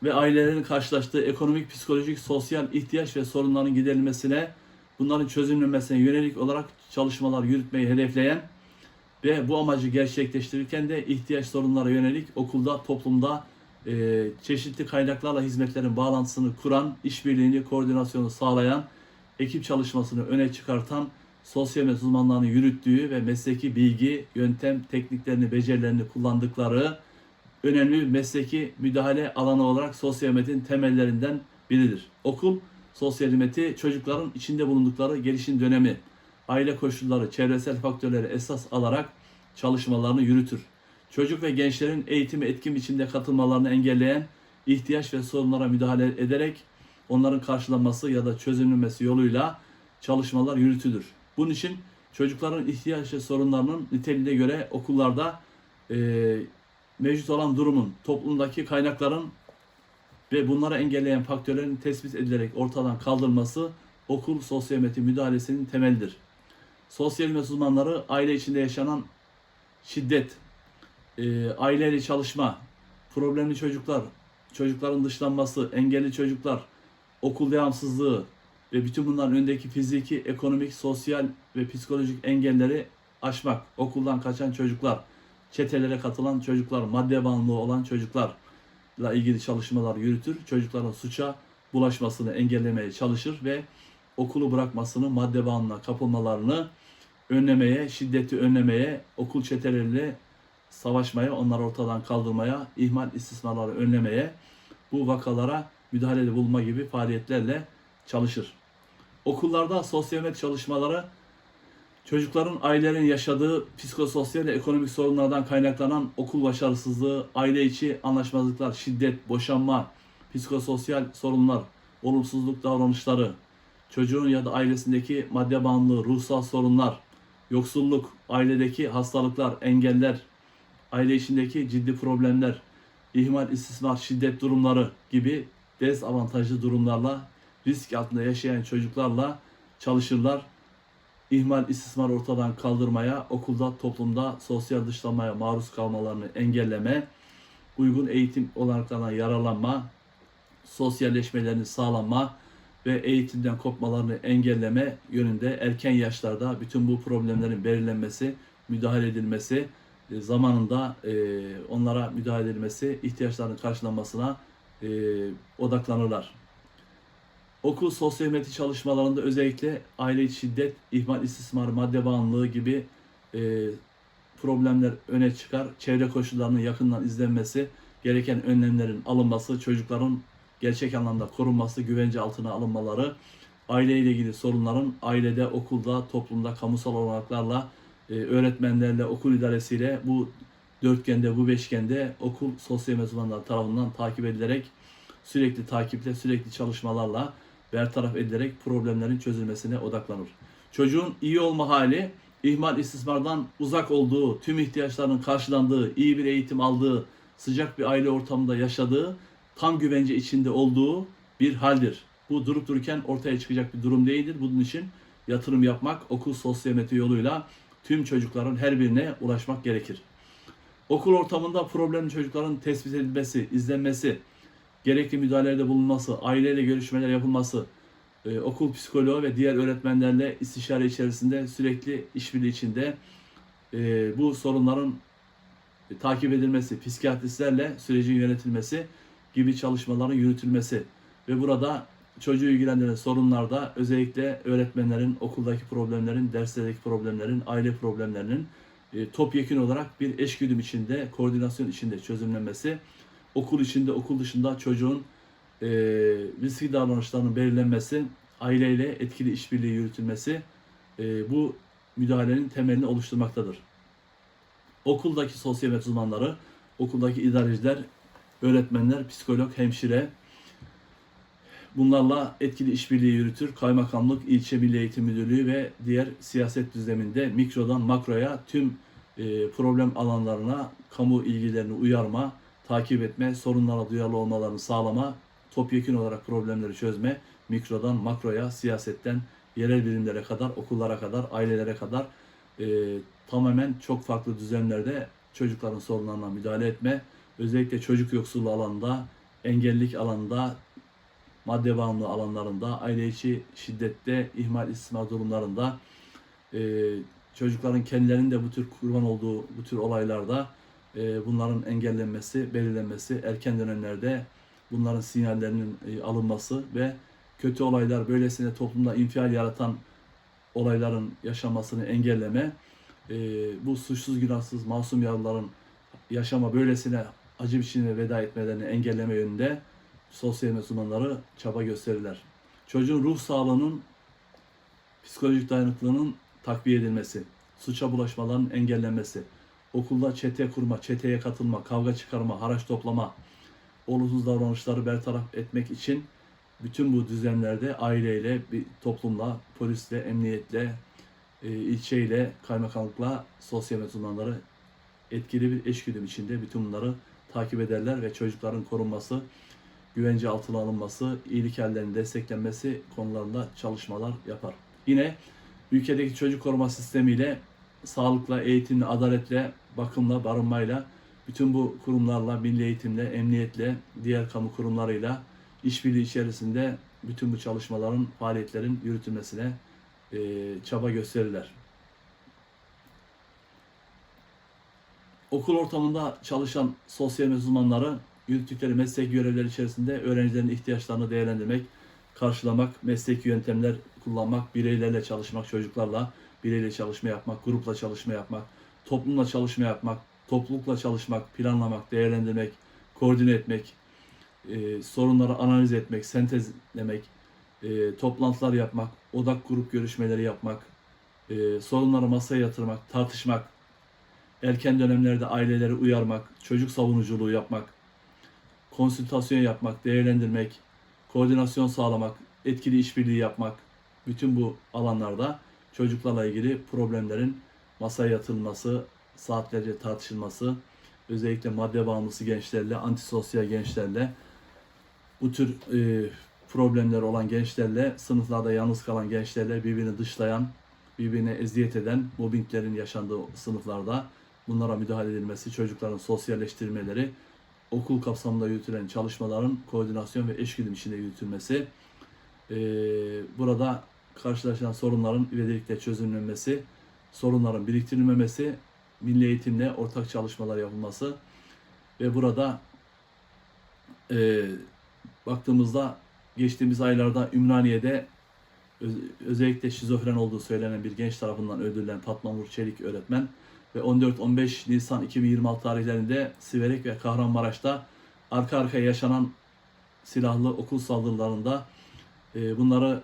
ve ailelerin karşılaştığı ekonomik, psikolojik, sosyal ihtiyaç ve sorunların giderilmesine, bunların çözümlenmesine yönelik olarak çalışmalar yürütmeyi hedefleyen ve bu amacı gerçekleştirirken de ihtiyaç sorunlara yönelik okulda, toplumda çeşitli kaynaklarla hizmetlerin bağlantısını kuran, işbirliğini, koordinasyonu sağlayan, ekip çalışmasını öne çıkartan, sosyal hizmet uzmanlarının yürüttüğü ve mesleki bilgi, yöntem, tekniklerini, becerilerini kullandıkları önemli bir mesleki müdahale alanı olarak sosyal hizmetin temellerinden biridir. Okul, sosyal hizmeti çocukların içinde bulundukları gelişim dönemi, aile koşulları, çevresel faktörleri esas alarak çalışmalarını yürütür. Çocuk ve gençlerin eğitime etkin biçimde katılmalarını engelleyen, ihtiyaç ve sorunlara müdahale ederek onların karşılanması ya da çözümlenmesi yoluyla çalışmalar yürütülür. Bunun için çocukların ihtiyaç ve sorunlarının niteliğine göre okullarda mevcut olan durumun, toplumdaki kaynakların ve bunları engelleyen faktörlerin tespit edilerek ortadan kaldırılması okul sosyal hizmeti müdahalesinin temelidir. Sosyal hizmet uzmanları aile içinde yaşanan şiddet, aileyle çalışma, problemli çocuklar, çocukların dışlanması, engelli çocuklar, okul devamsızlığı ve bütün bunların önündeki fiziki, ekonomik, sosyal ve psikolojik engelleri aşmak, okuldan kaçan çocuklar, çetelere katılan çocuklar, madde bağımlılığı olan çocuklarla ilgili çalışmalar yürütür. Çocukların suça bulaşmasını engellemeye çalışır ve okulu bırakmasını, madde bağımlılığına kapılmalarını önlemeye, şiddeti önlemeye, okul çeteleriyle savaşmaya, onları ortadan kaldırmaya, ihmal istismarları önlemeye, bu vakalara müdahalede bulunma gibi faaliyetlerle çalışır. Okullarda sosyal hizmet çalışmaları çocukların ailelerin yaşadığı psikososyal ve ekonomik sorunlardan kaynaklanan okul başarısızlığı, aile içi anlaşmazlıklar, şiddet, boşanma, psikososyal sorunlar, olumsuzluk davranışları, çocuğun ya da ailesindeki madde bağımlılığı, ruhsal sorunlar, yoksulluk, ailedeki hastalıklar, engeller, aile içindeki ciddi problemler, ihmal, istismar, şiddet durumları gibi dezavantajlı durumlarla, risk altında yaşayan çocuklarla çalışırlar. İhmal, istismar ortadan kaldırmaya, okulda, toplumda sosyal dışlanmaya maruz kalmalarını engelleme, uygun eğitim olanaklarından yararlanma, sosyalleşmelerini sağlama ve eğitimden kopmalarını engelleme yönünde erken yaşlarda bütün bu problemlerin belirlenmesi, müdahale edilmesi, zamanında onlara müdahale edilmesi, ihtiyaçlarının karşılanmasına odaklanırlar. Okul sosyal hizmeti çalışmalarında özellikle aile içi şiddet, ihmal, istismar, madde bağımlılığı gibi problemler öne çıkar. Çevre koşullarının yakından izlenmesi, gereken önlemlerin alınması, çocukların gerçek anlamda korunması, güvence altına alınmaları, aileyle ilgili sorunların ailede, okulda, toplumda, kamusal olanaklarla, öğretmenlerle, okul idaresiyle bu dörtgende, bu beşgende okul sosyal hizmet uzmanları tarafından takip edilerek sürekli takiple, sürekli çalışmalarla bertaraf edilerek problemlerin çözülmesine odaklanır. Çocuğun iyi olma hali, ihmal istismardan uzak olduğu, tüm ihtiyaçlarının karşılandığı, iyi bir eğitim aldığı, sıcak bir aile ortamında yaşadığı, tam güvence içinde olduğu bir haldir. Bu durup dururken ortaya çıkacak bir durum değildir. Bunun için yatırım yapmak, okul sosyal hizmeti yoluyla tüm çocukların her birine ulaşmak gerekir. Okul ortamında problemli çocukların tespit edilmesi, izlenmesi, gerekli müdahalelerde bulunması, aileyle görüşmeler yapılması, okul psikoloğu ve diğer öğretmenlerle istişare içerisinde sürekli işbirliği içinde bu sorunların takip edilmesi, psikiyatristlerle sürecin yönetilmesi gibi çalışmaların yürütülmesi ve burada çocuğu ilgilendiren sorunlarda özellikle öğretmenlerin okuldaki problemlerin, derslerdeki problemlerin, aile problemlerinin topyekün olarak bir eşgüdüm içinde, koordinasyon içinde çözümlenmesi, okul içinde, okul dışında çocuğun riskli davranışlarının belirlenmesi, aileyle etkili işbirliği yürütülmesi bu müdahalenin temelini oluşturmaktadır. Okuldaki sosyal hizmet uzmanları, okuldaki idareciler, öğretmenler, psikolog, hemşire bunlarla etkili işbirliği yürütür. Kaymakamlık, ilçe milli eğitim müdürlüğü ve diğer siyaset düzleminde mikrodan makroya tüm problem alanlarına kamu ilgilerini uyarma, takip etme, sorunlara duyarlı olmalarını sağlama, topyekün olarak problemleri çözme, mikrodan makroya, siyasetten yerel birimlere kadar, okullara kadar, ailelere kadar tamamen çok farklı düzenlerde çocukların sorunlarına müdahale etme, özellikle çocuk yoksulluğu alanında, engellilik alanında, madde bağımlı alanlarında, aile içi şiddette, ihmal istismar durumlarında, çocukların kendilerinin de bu tür kurban olduğu bu tür olaylarda bunların engellenmesi, belirlenmesi, erken dönemlerde bunların sinyallerinin alınması ve kötü olaylar böylesine toplumda infial yaratan olayların yaşanmasını engelleme, bu suçsuz günahsız masum yavruların yaşama böylesine acı biçimde veda etmelerini engelleme yönünde sosyal uzmanları çaba gösterirler. Çocuğun ruh sağlığının, psikolojik dayanıklılığının takviye edilmesi, suça bulaşmaların engellenmesi, okulda çete kurma, çeteye katılma, kavga çıkarma, haraç toplama, olumsuz davranışları bertaraf etmek için bütün bu düzenlerde aileyle, toplumla, polisle, emniyetle, ilçeyle, kaymakamlıkla sosyal uzmanları etkili bir eşgüdüm içinde bütün bunları takip ederler ve çocukların korunması, güvence altına alınması, iyilik hallerinin desteklenmesi konularında çalışmalar yapar. Yine ülkedeki çocuk koruma sistemiyle, sağlıkla, eğitimle, adaletle, bakımla, barınmayla, bütün bu kurumlarla, milli eğitimle, emniyetle, diğer kamu kurumlarıyla işbirliği içerisinde bütün bu çalışmaların, faaliyetlerin yürütülmesine çaba gösterirler. Okul ortamında çalışan sosyal uzmanları yürüttükleri meslek görevleri içerisinde öğrencilerin ihtiyaçlarını değerlendirmek, karşılamak, mesleki yöntemler kullanmak, bireylerle çalışmak, çocuklarla bireyle çalışma yapmak, grupla çalışma yapmak, toplumla çalışma yapmak, toplulukla çalışmak, planlamak, değerlendirmek, koordine etmek, sorunları analiz etmek, sentezlemek, toplantılar yapmak, odak grup görüşmeleri yapmak, sorunları masaya yatırmak, tartışmak, erken dönemlerde aileleri uyarmak, çocuk savunuculuğu yapmak, konsültasyon yapmak, değerlendirmek, koordinasyon sağlamak, etkili işbirliği yapmak, bütün bu alanlarda çocuklarla ilgili problemlerin masaya yatırılması, saatlerce tartışılması, özellikle madde bağımlısı gençlerle, antisosyal gençlerle, bu tür problemleri olan gençlerle, sınıflarda yalnız kalan gençlerle birbirini dışlayan, birbirine eziyet eden, mobbinglerin yaşandığı sınıflarda bunlara müdahale edilmesi, çocukların sosyalleştirilmeleri, okul kapsamında yürütülen çalışmaların koordinasyon ve eşgüdüm içinde yürütülmesi, burada karşılaşılan sorunların ivedilikle çözümlenmesi, sorunların biriktirilmemesi, milli eğitimle ortak çalışmalar yapılması ve burada baktığımızda geçtiğimiz aylarda Ümraniye'de özellikle şizofren olduğu söylenen bir genç tarafından öldürülen Fatma Nur Çelik öğretmen ve 14-15 Nisan 2026 tarihlerinde Siverek ve Kahramanmaraş'ta arka arkaya yaşanan silahlı okul saldırılarında bunları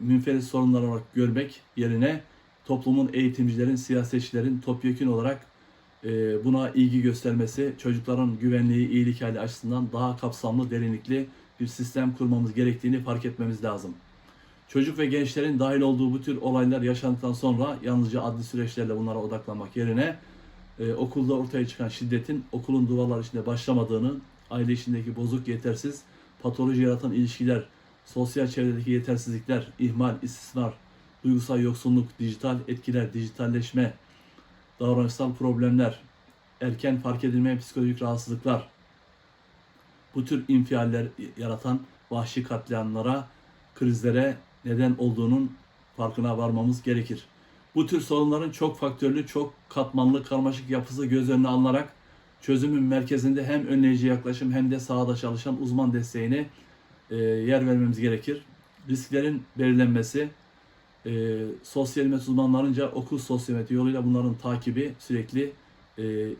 münferit sorunlar olarak görmek yerine toplumun, eğitimcilerin, siyasetçilerin topyekün olarak buna ilgi göstermesi, çocukların güvenliği, iyilik hali açısından daha kapsamlı, derinlikli bir sistem kurmamız gerektiğini fark etmemiz lazım. Çocuk ve gençlerin dahil olduğu bu tür olaylar yaşandıktan sonra yalnızca adli süreçlerle bunlara odaklanmak yerine okulda ortaya çıkan şiddetin okulun duvarları içinde başlamadığını, aile içindeki bozuk, yetersiz, patoloji yaratan ilişkiler, sosyal çevredeki yetersizlikler, ihmal, istismar, duygusal yoksunluk, dijital etkiler, dijitalleşme, davranışsal problemler, erken fark edilmeyen psikolojik rahatsızlıklar, bu tür infialler yaratan vahşi katliamlara, krizlere neden olduğunun farkına varmamız gerekir. Bu tür sorunların çok faktörlü, çok katmanlı, karmaşık yapısı göz önüne alınarak çözümün merkezinde hem önleyici yaklaşım hem de sahada çalışan uzman desteğine yer vermemiz gerekir. Risklerin belirlenmesi, sosyal hizmet uzmanlarınca okul sosyal hizmeti yoluyla bunların takibi sürekli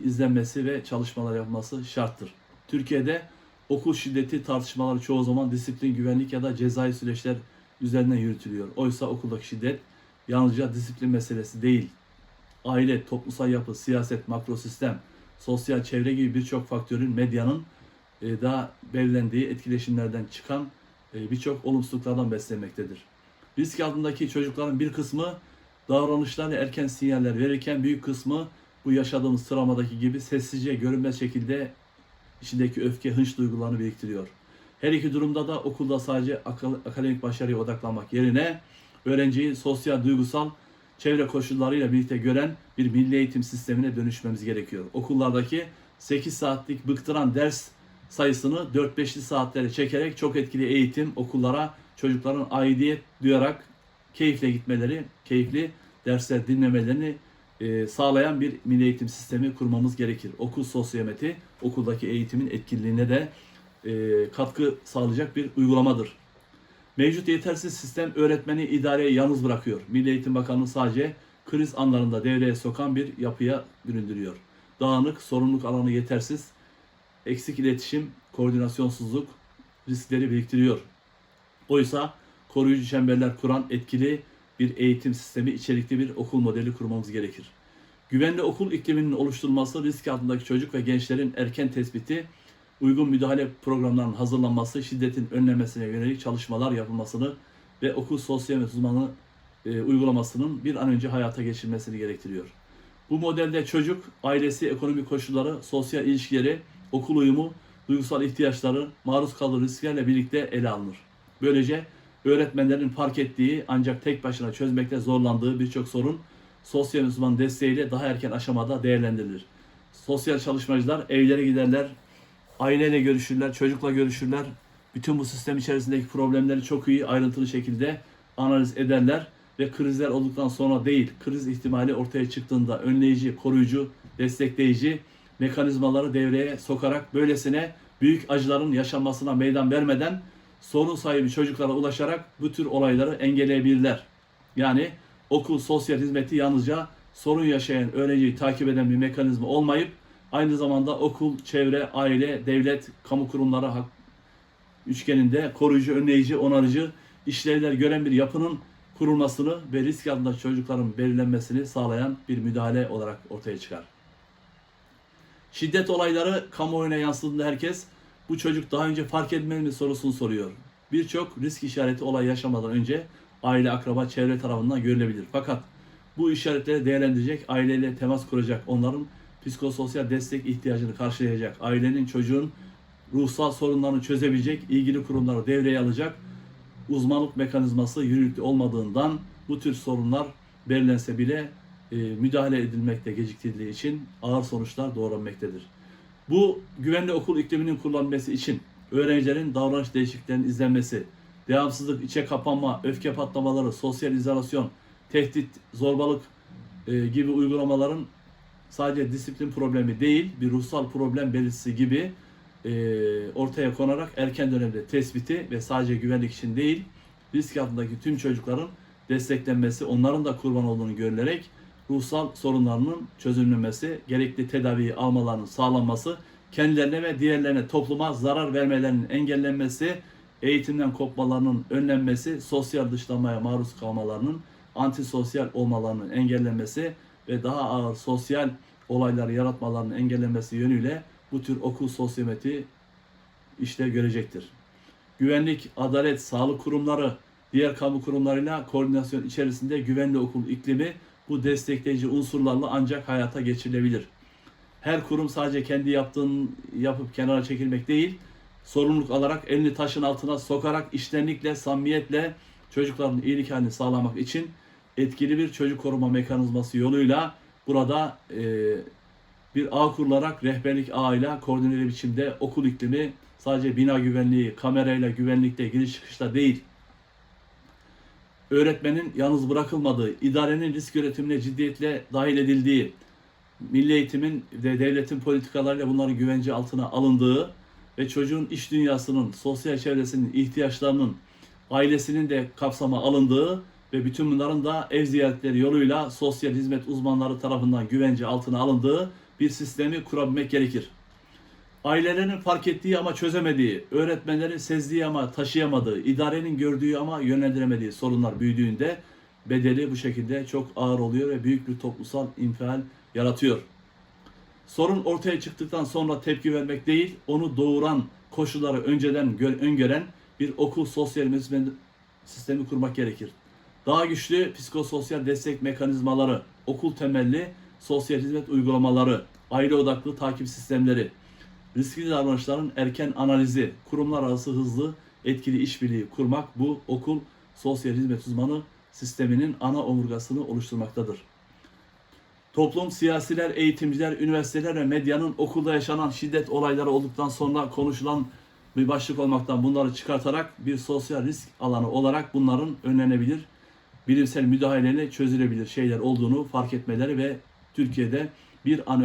izlenmesi ve çalışmalar yapılması şarttır. Türkiye'de okul şiddeti tartışmaları çoğu zaman disiplin, güvenlik ya da cezai süreçler üzerinden yürütülüyor. Oysa okuldaki şiddet yalnızca disiplin meselesi değil. Aile, toplumsal yapı, siyaset, makrosistem, sosyal çevre gibi birçok faktörün, medyanın da belirlendiği etkileşimlerden çıkan birçok olumsuzluklardan beslenmektedir. Risk altındaki çocukların bir kısmı davranışlarla erken sinyaller verirken büyük kısmı bu yaşadığımız travmadaki gibi sessizce, görünmez şekilde içindeki öfke, hınç duygularını biriktiriyor. Her iki durumda da okulda sadece akademik başarıya odaklanmak yerine öğrenciyi sosyal, duygusal, çevre koşullarıyla birlikte gören bir milli eğitim sistemine dönüşmemiz gerekiyor. Okullardaki 8 saatlik bıktıran ders sayısını 4-5'li saatlere çekerek çok etkili eğitim, okullara çocukların aidiyet duyarak keyifle gitmeleri, keyifli dersler dinlemelerini sağlayan bir milli eğitim sistemi kurmamız gerekir. Okul sosyometi okuldaki eğitimin etkinliğine de katkı sağlayacak bir uygulamadır. Mevcut yetersiz sistem öğretmeni idareye yalnız bırakıyor. Milli Eğitim Bakanlığı sadece kriz anlarında devreye sokan bir yapıya büründürüyor. Dağınık, sorumluluk alanı yetersiz, eksik iletişim, koordinasyonsuzluk riskleri biriktiriyor. Oysa koruyucu çemberler kuran etkili bir eğitim sistemi, içerikli bir okul modeli kurmamız gerekir. Güvenli okul ikliminin oluşturulması, risk altındaki çocuk ve gençlerin erken tespiti, uygun müdahale programlarının hazırlanması, şiddetin önlenmesine yönelik çalışmalar yapılmasını ve okul sosyal uzmanı uygulamasının bir an önce hayata geçirilmesini gerektiriyor. Bu modelde çocuk, ailesi, ekonomik koşulları, sosyal ilişkileri, okul uyumu, duygusal ihtiyaçları, maruz kaldığı risklerle birlikte ele alınır. Böylece öğretmenlerin fark ettiği ancak tek başına çözmekte zorlandığı birçok sorun sosyal uzman desteğiyle daha erken aşamada değerlendirilir. Sosyal çalışmacılar evlere giderler, aileyle görüşürler, çocukla görüşürler. Bütün bu sistem içerisindeki problemleri çok iyi ayrıntılı şekilde analiz ederler ve krizler olduktan sonra değil, kriz ihtimali ortaya çıktığında önleyici, koruyucu, destekleyici mekanizmaları devreye sokarak böylesine büyük acıların yaşanmasına meydan vermeden sorun sahibi çocuklara ulaşarak bu tür olayları engelleyebilirler. Yani okul sosyal hizmeti yalnızca sorun yaşayan öğrenciyi takip eden bir mekanizma olmayıp aynı zamanda okul, çevre, aile, devlet, kamu kurumları üçgeninde koruyucu, önleyici, onarıcı işlevler gören bir yapının kurulmasını ve risk altındaki çocukların belirlenmesini sağlayan bir müdahale olarak ortaya çıkar. Şiddet olayları kamuoyuna yansıdığında herkes bu çocuk daha önce fark edilmeli mi sorusunu soruyor. Birçok risk işareti olay yaşamadan önce aile, akraba, çevre tarafından görülebilir. Fakat bu işaretleri değerlendirecek, aileyle temas kuracak, onların psikososyal destek ihtiyacını karşılayacak, ailenin, çocuğun ruhsal sorunlarını çözebilecek, ilgili kurumları devreye alacak uzmanlık mekanizması yürürlükte olmadığından bu tür sorunlar belirlense bile müdahale edilmekte geciktirildiği için ağır sonuçlar doğurabilmektedir. Bu güvenli okul ikliminin kullanılması için öğrencilerin davranış değişikliklerinin izlenmesi, devamsızlık, içe kapanma, öfke patlamaları, sosyal izolasyon, tehdit, zorbalık gibi uygulamaların sadece disiplin problemi değil, bir ruhsal problem belirtisi gibi ortaya konarak erken dönemde tespiti ve sadece güvenlik için değil, risk altındaki tüm çocukların desteklenmesi, onların da kurban olduğunu görülerek ruhsal sorunlarının çözümlenmesi, gerekli tedaviyi almalarının sağlanması, kendilerine ve diğerlerine, topluma zarar vermelerinin engellenmesi, eğitimden kopmalarının önlenmesi, sosyal dışlanmaya maruz kalmalarının, antisosyal olmalarının engellenmesi ve daha ağır sosyal olaylar yaratmalarının engellenmesi yönüyle bu tür okul sosyometi işlev görecektir. Güvenlik, adalet, sağlık kurumları, diğer kamu kurumlarıyla koordinasyon içerisinde güvenli okul iklimi bu destekleyici unsurlarla ancak hayata geçirilebilir. Her kurum sadece kendi yaptığını yapıp kenara çekilmek değil, sorumluluk alarak elini taşın altına sokarak içtenlikle, samimiyetle çocukların iyilik halini sağlamak için etkili bir çocuk koruma mekanizması yoluyla burada bir ağ kurularak rehberlik ağıyla koordineli biçimde okul iklimi sadece bina güvenliği, kamerayla, güvenlikte, giriş çıkışta değil, öğretmenin yalnız bırakılmadığı, idarenin risk yönetimine ciddiyetle dahil edildiği, milli eğitimin ve devletin politikalarıyla bunların güvence altına alındığı ve çocuğun iş dünyasının, sosyal çevresinin ihtiyaçlarının, ailesinin de kapsama alındığı ve bütün bunların da ev ziyaretleri yoluyla sosyal hizmet uzmanları tarafından güvence altına alındığı bir sistemi kurabilmek gerekir. Ailelerin fark ettiği ama çözemediği, öğretmenlerin sezdiği ama taşıyamadığı, idarenin gördüğü ama yönlendiremediği sorunlar büyüdüğünde bedeli bu şekilde çok ağır oluyor ve büyük bir toplumsal infial yaratıyor. Sorun ortaya çıktıktan sonra tepki vermek değil, onu doğuran koşulları önceden öngören bir okul sosyal sistemi kurmak gerekir. Daha güçlü psikososyal destek mekanizmaları, okul temelli sosyal hizmet uygulamaları, aile odaklı takip sistemleri, Riskli davranışların erken analizi, kurumlar arası hızlı, etkili işbirliği kurmak bu okul sosyal hizmet uzmanı sisteminin ana omurgasını oluşturmaktadır. Toplum, siyasiler, eğitimciler, üniversiteler ve medyanın okulda yaşanan şiddet olayları olduktan sonra konuşulan bir başlık olmaktan bunları çıkartarak bir sosyal risk alanı olarak bunların önlenebilir, bilimsel müdahaleyle çözülebilir şeyler olduğunu fark etmeleri ve Türkiye'de bir an